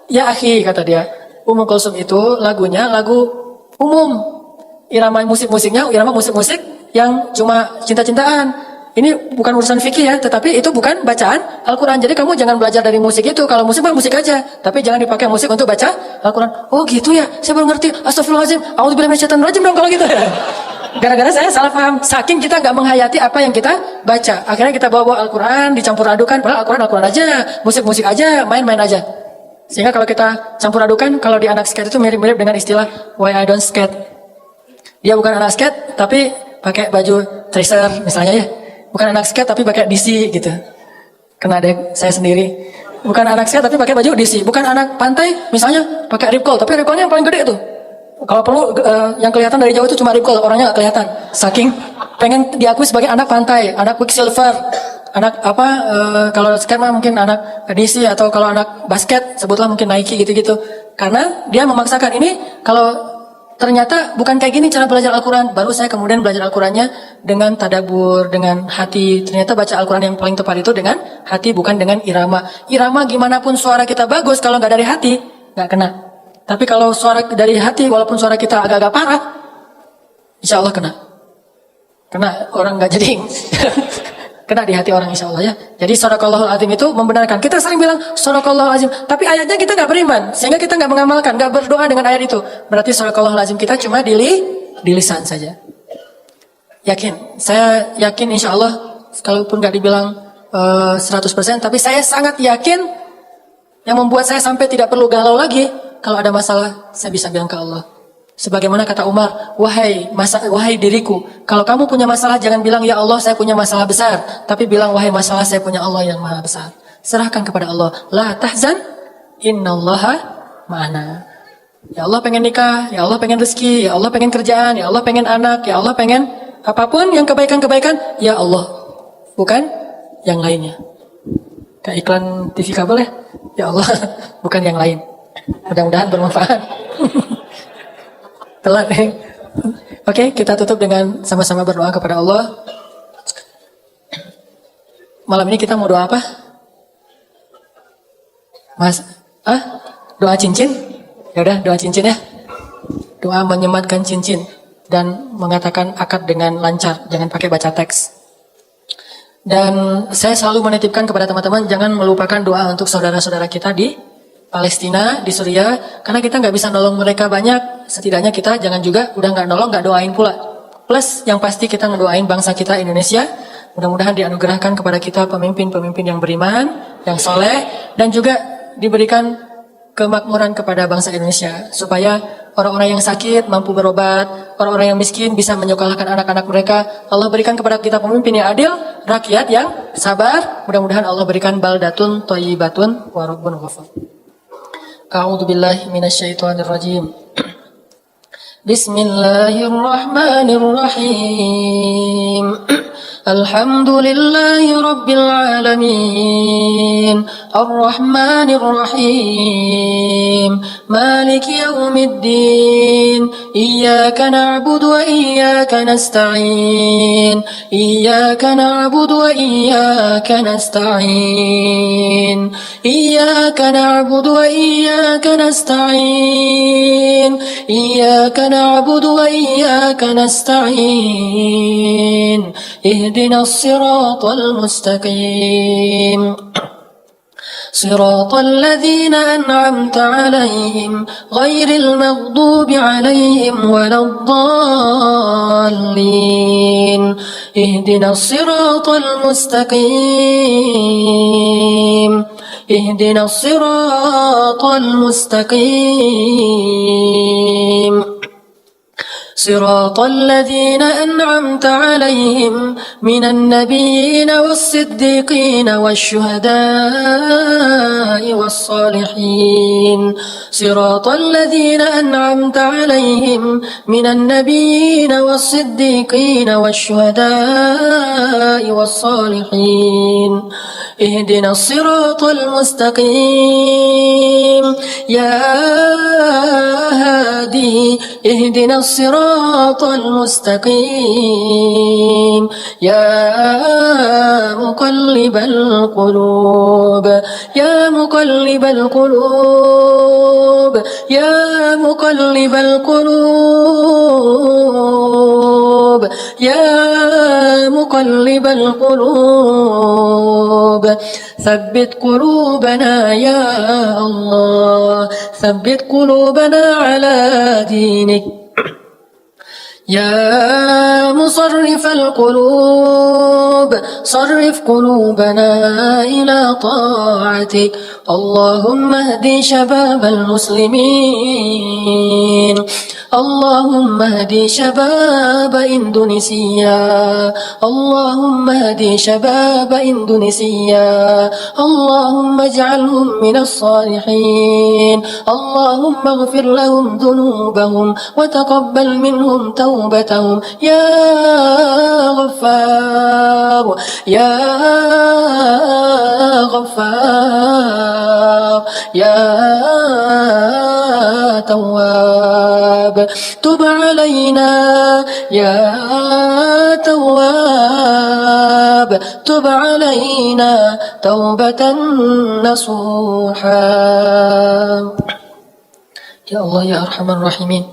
Ya akhi kata dia, Ummu Kulsum itu lagunya lagu umum. Irama musik-musiknya, irama musik-musik yang cuma cinta-cintaan. Ini bukan urusan fikih ya, tetapi itu bukan bacaan Al-Quran. Jadi kamu jangan belajar dari musik itu. Kalau musik mah musik aja, tapi jangan dipakai musik untuk baca Al-Quran. Oh gitu ya, saya baru ngerti. Astagfirullahaladzim, a'udzubillahi minasyaitonir rajim dong kalau gitu ya. Gara-gara saya salah paham, saking kita nggak menghayati apa yang kita baca. Akhirnya kita bawa Al-Quran, dicampur adukan. Padahal Al-Quran aja, musik-musik aja, main-main aja. Sehingga kalau kita campur adukan, kalau di anak skate itu mirip-mirip dengan istilah why I don't skate. Dia bukan anak skate, tapi pakai baju tracer misalnya ya. Bukan anak skate tapi pakai DC gitu. Kena deh saya sendiri. Bukan anak sehat tapi pakai baju DC. Bukan anak pantai misalnya pakai ripcol, tapi ripcolnya yang paling gede tuh. Kalau perlu yang kelihatan dari jauh itu cuma ripcol, orangnya nggak kelihatan. Saking pengen diakui sebagai anak pantai, anak Quicksilver, anak apa? Kalau skate mah mungkin anak DC, atau kalau anak basket sebutlah mungkin Nike gitu-gitu. Karena dia memaksakan ini. Kalau ternyata bukan kayak gini cara belajar Al-Quran. Baru saya kemudian belajar Al-Qurannya dengan tadabur, dengan hati. Ternyata baca Al-Quran yang paling tepat itu dengan hati, bukan dengan irama. Irama gimana pun suara kita bagus, kalau nggak dari hati, nggak kena. Tapi kalau suara dari hati, walaupun suara kita agak-agak parah, insya Allah kena. Kena orang nggak jadi. Kena di hati orang insya Allah ya. Jadi Sadaqallahul Azim itu membenarkan. Kita sering bilang Sadaqallahul Azim, tapi ayatnya kita nggak beriman, sehingga kita nggak mengamalkan, nggak berdoa dengan ayat itu. Berarti Sadaqallahul Azim kita cuma di lisan saja. Yakin, saya yakin insya Allah, kalaupun nggak dibilang 100%, tapi saya sangat yakin yang membuat saya sampai tidak perlu galau lagi. Kalau ada masalah, saya bisa bilang ke Allah. Sebagaimana kata Umar, wahai diriku, kalau kamu punya masalah jangan bilang ya Allah saya punya masalah besar, tapi bilang wahai masalah saya punya Allah yang maha besar. Serahkan kepada Allah. La tahzan, innallaha ma'ana. Ya Allah pengen nikah, ya Allah pengen rezeki, ya Allah pengen kerjaan, ya Allah pengen anak, ya Allah pengen apapun yang kebaikan-kebaikan, ya Allah, bukan yang lainnya. Kayak iklan TV kabel ya Allah, bukan yang lain. Mudah-mudahan bermanfaat. Telat nih. Oke, kita tutup dengan sama-sama berdoa kepada Allah. Malam ini kita mau doa apa? Mas, doa cincin? Ya udah, doa cincin ya. Doa menyematkan cincin dan mengatakan akad dengan lancar, jangan pakai baca teks. Dan saya selalu menitipkan kepada teman-teman jangan melupakan doa untuk saudara-saudara kita di Palestina, di Suriah, karena kita nggak bisa nolong mereka banyak, setidaknya kita jangan juga udah nggak nolong, nggak doain pula. Plus yang pasti kita ngedoain bangsa kita Indonesia, mudah-mudahan dianugerahkan kepada kita pemimpin-pemimpin yang beriman, yang soleh, dan juga diberikan kemakmuran kepada bangsa Indonesia, supaya orang-orang yang sakit mampu berobat, orang-orang yang miskin bisa menyekolahkan anak-anak mereka. Allah berikan kepada kita pemimpin yang adil, rakyat yang sabar, mudah-mudahan Allah berikan baldatun thayyibatun wa rabbun ghafur. A'udzu billahi minasyaitonir rajim. Bismillahirrahmanirrahim. Alhamdulillahi rabbil alamin. Arrahmanir rahim. Maliki yaumiddin. Iyyaka na'budu wa iyyaka nasta'in. Iyyaka na'budu wa iyyaka nasta'in. Iyyaka na'budu wa iyyaka nasta'in. Iyyaka na'budu wa iyyaka nasta'in. Ihdinas siratal mustaqim. صراط الذين أنعمت عليهم غير المغضوب عليهم ولا الضالين اهدنا الصراط المستقيم اهدنا الصراط المستقيم صراط الذين أنعمت عليهم من النبيين والصديقين والشهداء والصالحين صراط الذين أنعمت عليهم من النبيين والصديقين والشهداء والصالحين اهدنا الصراط المستقيم يا هادي اهدنا الصراط المستقيم يا مقلب القلوب يا مقلب القلوب يا مقلب القلوب يا مقلب القلوب ثبت قلوبنا يا الله ثبت قلوبنا على دينك يا مصرف القلوب صرف قلوبنا إلى طاعتك اللهم اهد شباب المسلمين اللهم اهد شباب إندونيسيا اللهم اهد شباب إندونيسيا اللهم اجعلهم من الصالحين اللهم اغفر لهم ذنوبهم وتقبل منهم توبتهم يا غفار يا غفار يا تواب تب علينا يا تواب تب علينا توبة نصوحا. Ya Allah, ya Arhamar Rahimin,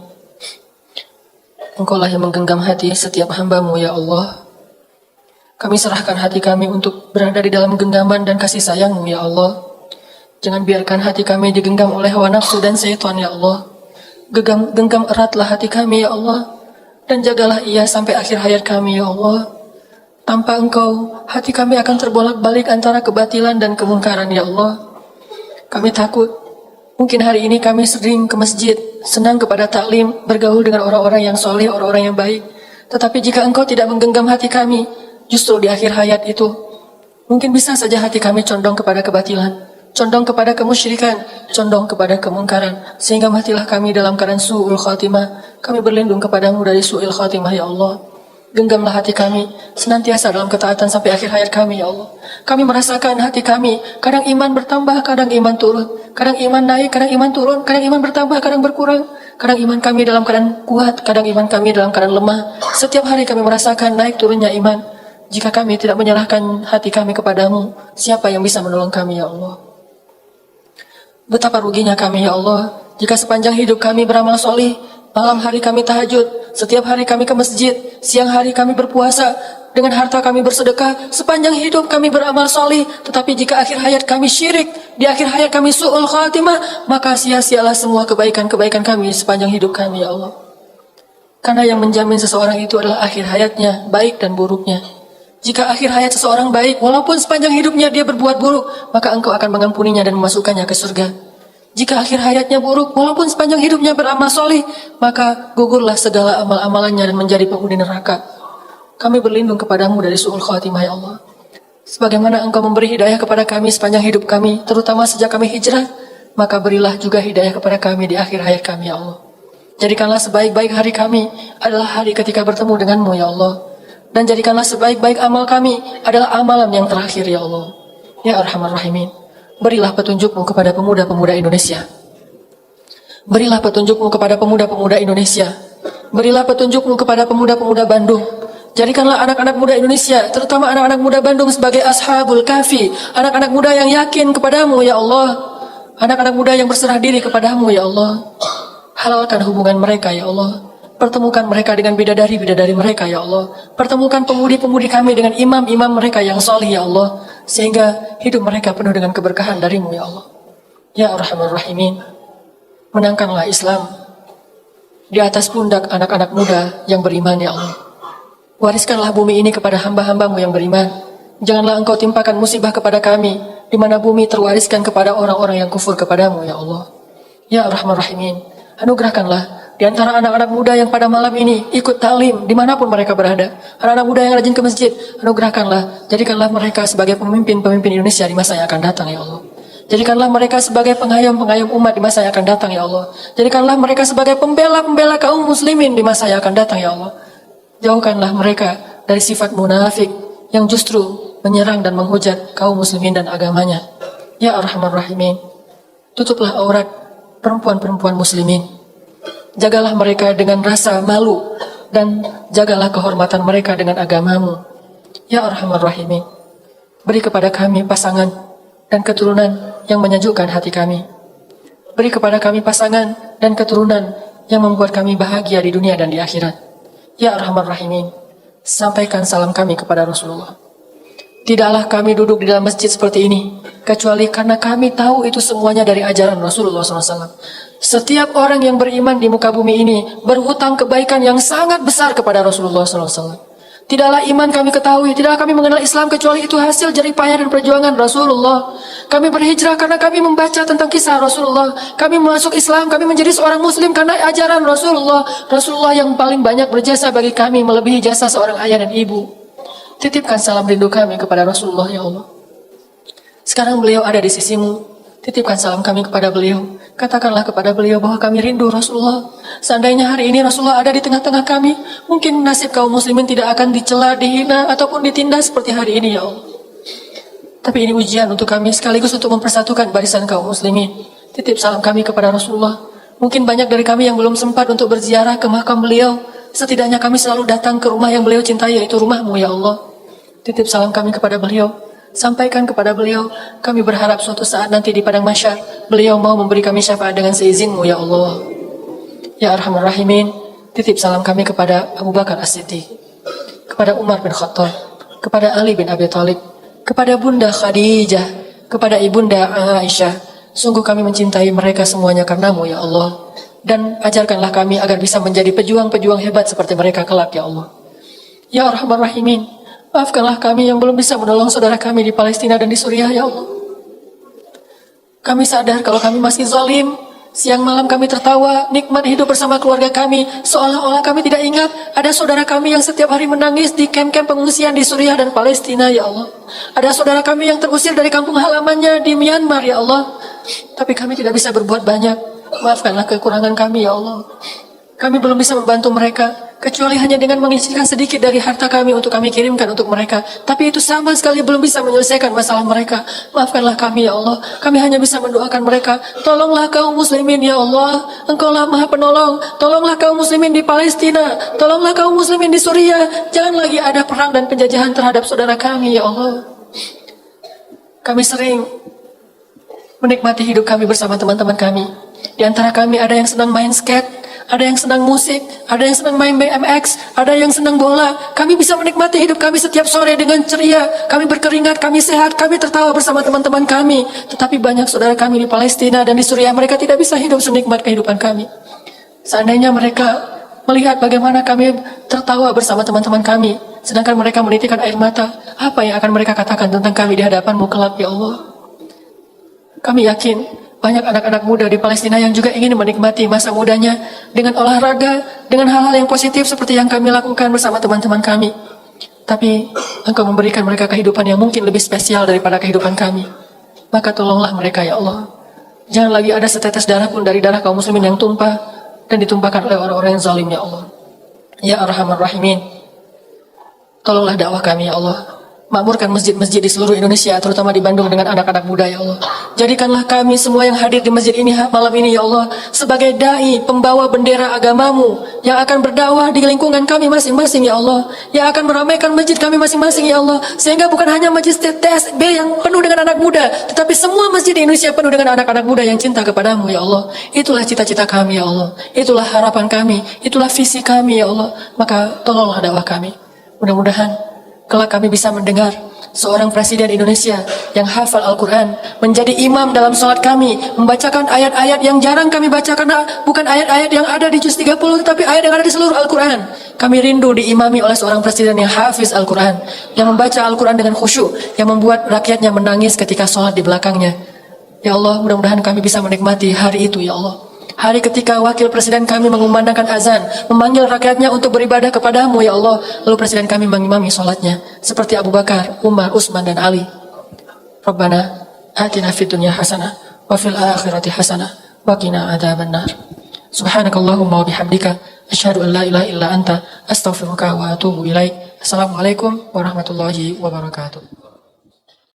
Engkau lah yang menggenggam hati setiap hamba-Mu, ya Allah. Kami serahkan hati kami untuk berada di dalam genggaman dan kasih sayang-Mu, ya Allah. Jangan biarkan hati kami digenggam oleh hawa nafsu dan syaitan, ya Allah. Genggam eratlah hati kami, ya Allah. Dan jagalah ia sampai akhir hayat kami, ya Allah. Tanpa Engkau, hati kami akan terbolak-balik antara kebatilan dan kemungkaran, ya Allah. Kami takut, mungkin hari ini kami sering ke masjid, senang kepada taklim, bergaul dengan orang-orang yang soleh, orang-orang yang baik. Tetapi jika Engkau tidak menggenggam hati kami, justru di akhir hayat itu, mungkin bisa saja hati kami condong kepada kebatilan, condong kepada kemusyrikan, condong kepada kemungkaran, sehingga matilah kami dalam keadaan su'ul khatimah. Kami berlindung kepadamu dari su'ul khatimah, ya Allah. Genggamlah hati kami, senantiasa dalam ketaatan sampai akhir hayat kami, ya Allah. Kami merasakan hati kami, kadang iman bertambah, kadang iman turun, kadang iman naik, kadang iman turun, kadang iman bertambah, kadang berkurang. Kadang iman kami dalam keadaan kuat, kadang iman kami dalam keadaan lemah. Setiap hari kami merasakan naik turunnya iman. Jika kami tidak menyerahkan hati kami kepadamu, siapa yang bisa menolong kami, ya Allah? Betapa ruginya kami, ya Allah, jika sepanjang hidup kami beramal soleh, malam hari kami tahajud, setiap hari kami ke masjid, siang hari kami berpuasa, dengan harta kami bersedekah, sepanjang hidup kami beramal soleh, tetapi jika akhir hayat kami syirik, di akhir hayat kami su'ul khatimah, maka sia-sialah semua kebaikan-kebaikan kami sepanjang hidup kami, ya Allah. Karena yang menjamin seseorang itu adalah akhir hayatnya, baik dan buruknya. Jika akhir hayat seseorang baik, walaupun sepanjang hidupnya dia berbuat buruk, maka Engkau akan mengampuninya dan memasukkannya ke surga. Jika akhir hayatnya buruk, walaupun sepanjang hidupnya beramal soleh, maka gugurlah segala amal-amalannya dan menjadi penghuni neraka. Kami berlindung kepadamu dari su'ul khatimah, ya Allah. Sebagaimana Engkau memberi hidayah kepada kami sepanjang hidup kami, terutama sejak kami hijrah, maka berilah juga hidayah kepada kami di akhir hayat kami, ya Allah. Jadikanlah sebaik-baik hari kami adalah hari ketika bertemu denganmu, ya Allah. Dan jadikanlah sebaik-baik amal kami adalah amalan yang terakhir, ya Allah. Ya Arhamar Rahimin, berilah petunjukmu kepada pemuda-pemuda Indonesia. Berilah petunjukmu kepada pemuda-pemuda Indonesia. Berilah petunjukmu kepada pemuda-pemuda Bandung. Jadikanlah anak-anak muda Indonesia, terutama anak-anak muda Bandung sebagai ashabul kahfi, anak-anak muda yang yakin kepadamu, ya Allah. Anak-anak muda yang berserah diri kepadamu, ya Allah. Halalkan hubungan mereka, ya Allah. Pertemukan mereka dengan bidadari-bidadari mereka, ya Allah. Pertemukan pemudi-pemudi kami dengan imam-imam mereka yang solih, ya Allah. Sehingga hidup mereka penuh dengan keberkahan darimu, ya Allah. Ya Arhamar Rahimin, menangkanlah Islam di atas pundak anak-anak muda yang beriman, ya Allah. Wariskanlah bumi ini kepada hamba-hambamu yang beriman. Janganlah Engkau timpakan musibah kepada kami, di mana bumi terwariskan kepada orang-orang yang kufur kepadamu, ya Allah. Ya Arhamar Rahimin, anugerahkanlah di antara anak-anak muda yang pada malam ini ikut taklim dimanapun mereka berada, anak-anak muda yang rajin ke masjid, anugerahkanlah, jadikanlah mereka sebagai pemimpin-pemimpin Indonesia di masa yang akan datang, ya Allah. Jadikanlah mereka sebagai pengayom-pengayom umat di masa yang akan datang, ya Allah. Jadikanlah mereka sebagai pembela-pembela kaum muslimin di masa yang akan datang, ya Allah. Jauhkanlah mereka dari sifat munafik yang justru menyerang dan menghujat kaum muslimin dan agamanya. Ya Arhamar Rahimin, tutuplah aurat perempuan-perempuan muslimin. Jagalah mereka dengan rasa malu dan jagalah kehormatan mereka dengan agamamu. Ya Arhamar Rahimin, beri kepada kami pasangan dan keturunan yang menyejukkan hati kami. Beri kepada kami pasangan dan keturunan yang membuat kami bahagia di dunia dan di akhirat. Ya Arhamar Rahimin, sampaikan salam kami kepada Rasulullah. Tidaklah kami duduk di dalam masjid seperti ini, kecuali karena kami tahu itu semuanya dari ajaran Rasulullah SAW. Setiap orang yang beriman di muka bumi ini berhutang kebaikan yang sangat besar kepada Rasulullah SAW. Tidaklah iman kami ketahui, tidaklah kami mengenal Islam kecuali itu hasil jerih payah dan perjuangan Rasulullah. Kami berhijrah karena kami membaca tentang kisah Rasulullah. Kami masuk Islam, kami menjadi seorang muslim karena ajaran Rasulullah. Rasulullah yang paling banyak berjasa bagi kami melebihi jasa seorang ayah dan ibu. Titipkan salam rindu kami kepada Rasulullah ya Allah. Sekarang beliau ada di sisimu. Titipkan salam kami kepada beliau. Katakanlah kepada beliau bahwa kami rindu Rasulullah. Seandainya hari ini Rasulullah ada di tengah-tengah kami, mungkin nasib kaum muslimin tidak akan dicela, dihina, ataupun ditindas seperti hari ini ya Allah. Tapi ini ujian untuk kami sekaligus untuk mempersatukan barisan kaum muslimin. Titip salam kami kepada Rasulullah. Mungkin banyak dari kami yang belum sempat untuk berziarah ke makam beliau. Setidaknya kami selalu datang ke rumah yang beliau cintai, yaitu rumahmu ya Allah. Titip salam kami kepada beliau. Sampaikan kepada beliau, kami berharap suatu saat nanti di padang mahsyar, beliau mau memberi kami syafaat dengan seizinmu ya Allah. Ya Arhamar Rahimin, titip salam kami kepada Abu Bakar As-Siddiq, kepada Umar bin Khattab, kepada Ali bin Abi Thalib, kepada Bunda Khadijah, kepada Ibunda Aisyah. Sungguh kami mencintai mereka semuanya karenamu ya Allah. Dan ajarkanlah kami agar bisa menjadi pejuang-pejuang hebat seperti mereka kelak ya Allah. Ya Arhamar Rahimin, maafkanlah kami yang belum bisa menolong saudara kami di Palestina dan di Suriah ya Allah. Kami sadar kalau kami masih zalim. Siang malam kami tertawa, nikmat hidup bersama keluarga kami, seolah-olah kami tidak ingat ada saudara kami yang setiap hari menangis di kem-kem pengungsian di Suriah dan Palestina ya Allah. Ada saudara kami yang terusir dari kampung halamannya di Myanmar ya Allah. Tapi kami tidak bisa berbuat banyak. Maafkanlah kekurangan kami ya Allah. Kami belum bisa membantu mereka, kecuali hanya dengan mengisikan sedikit dari harta kami untuk kami kirimkan untuk mereka. Tapi itu sama sekali belum bisa menyelesaikan masalah mereka. Maafkanlah kami ya Allah. Kami hanya bisa mendoakan mereka. Tolonglah kaum muslimin ya Allah. Engkaulah maha penolong. Tolonglah kaum muslimin di Palestina. Tolonglah kaum muslimin di Suriah. Jangan lagi ada perang dan penjajahan terhadap saudara kami ya Allah. Kami sering menikmati hidup kami bersama teman-teman kami. Di antara kami ada yang senang main skate, ada yang senang musik, ada yang senang main BMX, ada yang senang bola. Kami bisa menikmati hidup kami setiap sore dengan ceria. Kami berkeringat, kami sehat, kami tertawa bersama teman-teman kami. Tetapi banyak saudara kami di Palestina dan di Suriah, mereka tidak bisa hidup senikmat kehidupan kami. Seandainya mereka melihat bagaimana kami tertawa bersama teman-teman kami, sedangkan mereka menitikkan air mata, apa yang akan mereka katakan tentang kami di hadapan-Mu kelak ya Allah? Kami yakin banyak anak-anak muda di Palestina yang juga ingin menikmati masa mudanya dengan olahraga, dengan hal-hal yang positif seperti yang kami lakukan bersama teman-teman kami. Tapi Engkau memberikan mereka kehidupan yang mungkin lebih spesial daripada kehidupan kami. Maka tolonglah mereka ya Allah. Jangan lagi ada setetes darah pun dari darah kaum muslimin yang tumpah dan ditumpahkan oleh orang-orang yang zalim ya Allah. Ya Arhamar Rahimin, tolonglah dakwah kami ya Allah. Makmurkan masjid-masjid di seluruh Indonesia, terutama di Bandung dengan anak-anak muda ya Allah. Jadikanlah kami semua yang hadir di masjid ini malam ini ya Allah sebagai dai, pembawa bendera agamamu yang akan berdakwah di lingkungan kami masing-masing ya Allah, yang akan meramaikan masjid kami masing-masing ya Allah, sehingga bukan hanya masjid TSB yang penuh dengan anak muda, tetapi semua masjid di Indonesia penuh dengan anak-anak muda yang cinta kepadamu ya Allah. Itulah cita-cita kami ya Allah, itulah harapan kami, itulah visi kami ya Allah. Maka tolonglah dakwah kami. Mudah-mudahan kelak kami bisa mendengar seorang presiden Indonesia yang hafal Al-Quran, menjadi imam dalam sholat kami, membacakan ayat-ayat yang jarang kami baca karena bukan ayat-ayat yang ada di juz 30, tetapi ayat yang ada di seluruh Al-Quran. Kami rindu diimami oleh seorang presiden yang hafiz Al-Quran, yang membaca Al-Quran dengan khusyuk, yang membuat rakyatnya menangis ketika sholat di belakangnya. Ya Allah, mudah-mudahan kami bisa menikmati hari itu ya Allah. Hari ketika wakil presiden kami mengumandangkan azan, memanggil rakyatnya untuk beribadah kepadamu ya Allah. Lalu presiden kami mengimami sholatnya seperti Abu Bakar, Umar, Utsman dan Ali. Rabbana atina fid dunya hasanah wa fil akhirati hasanah wa qina adzabannar. Subhanakallahumma wa bihamdika asyhadu an la ilaha illa anta astaghfiruka wa atubu ilaik. Assalamualaikum warahmatullahi wabarakatuh.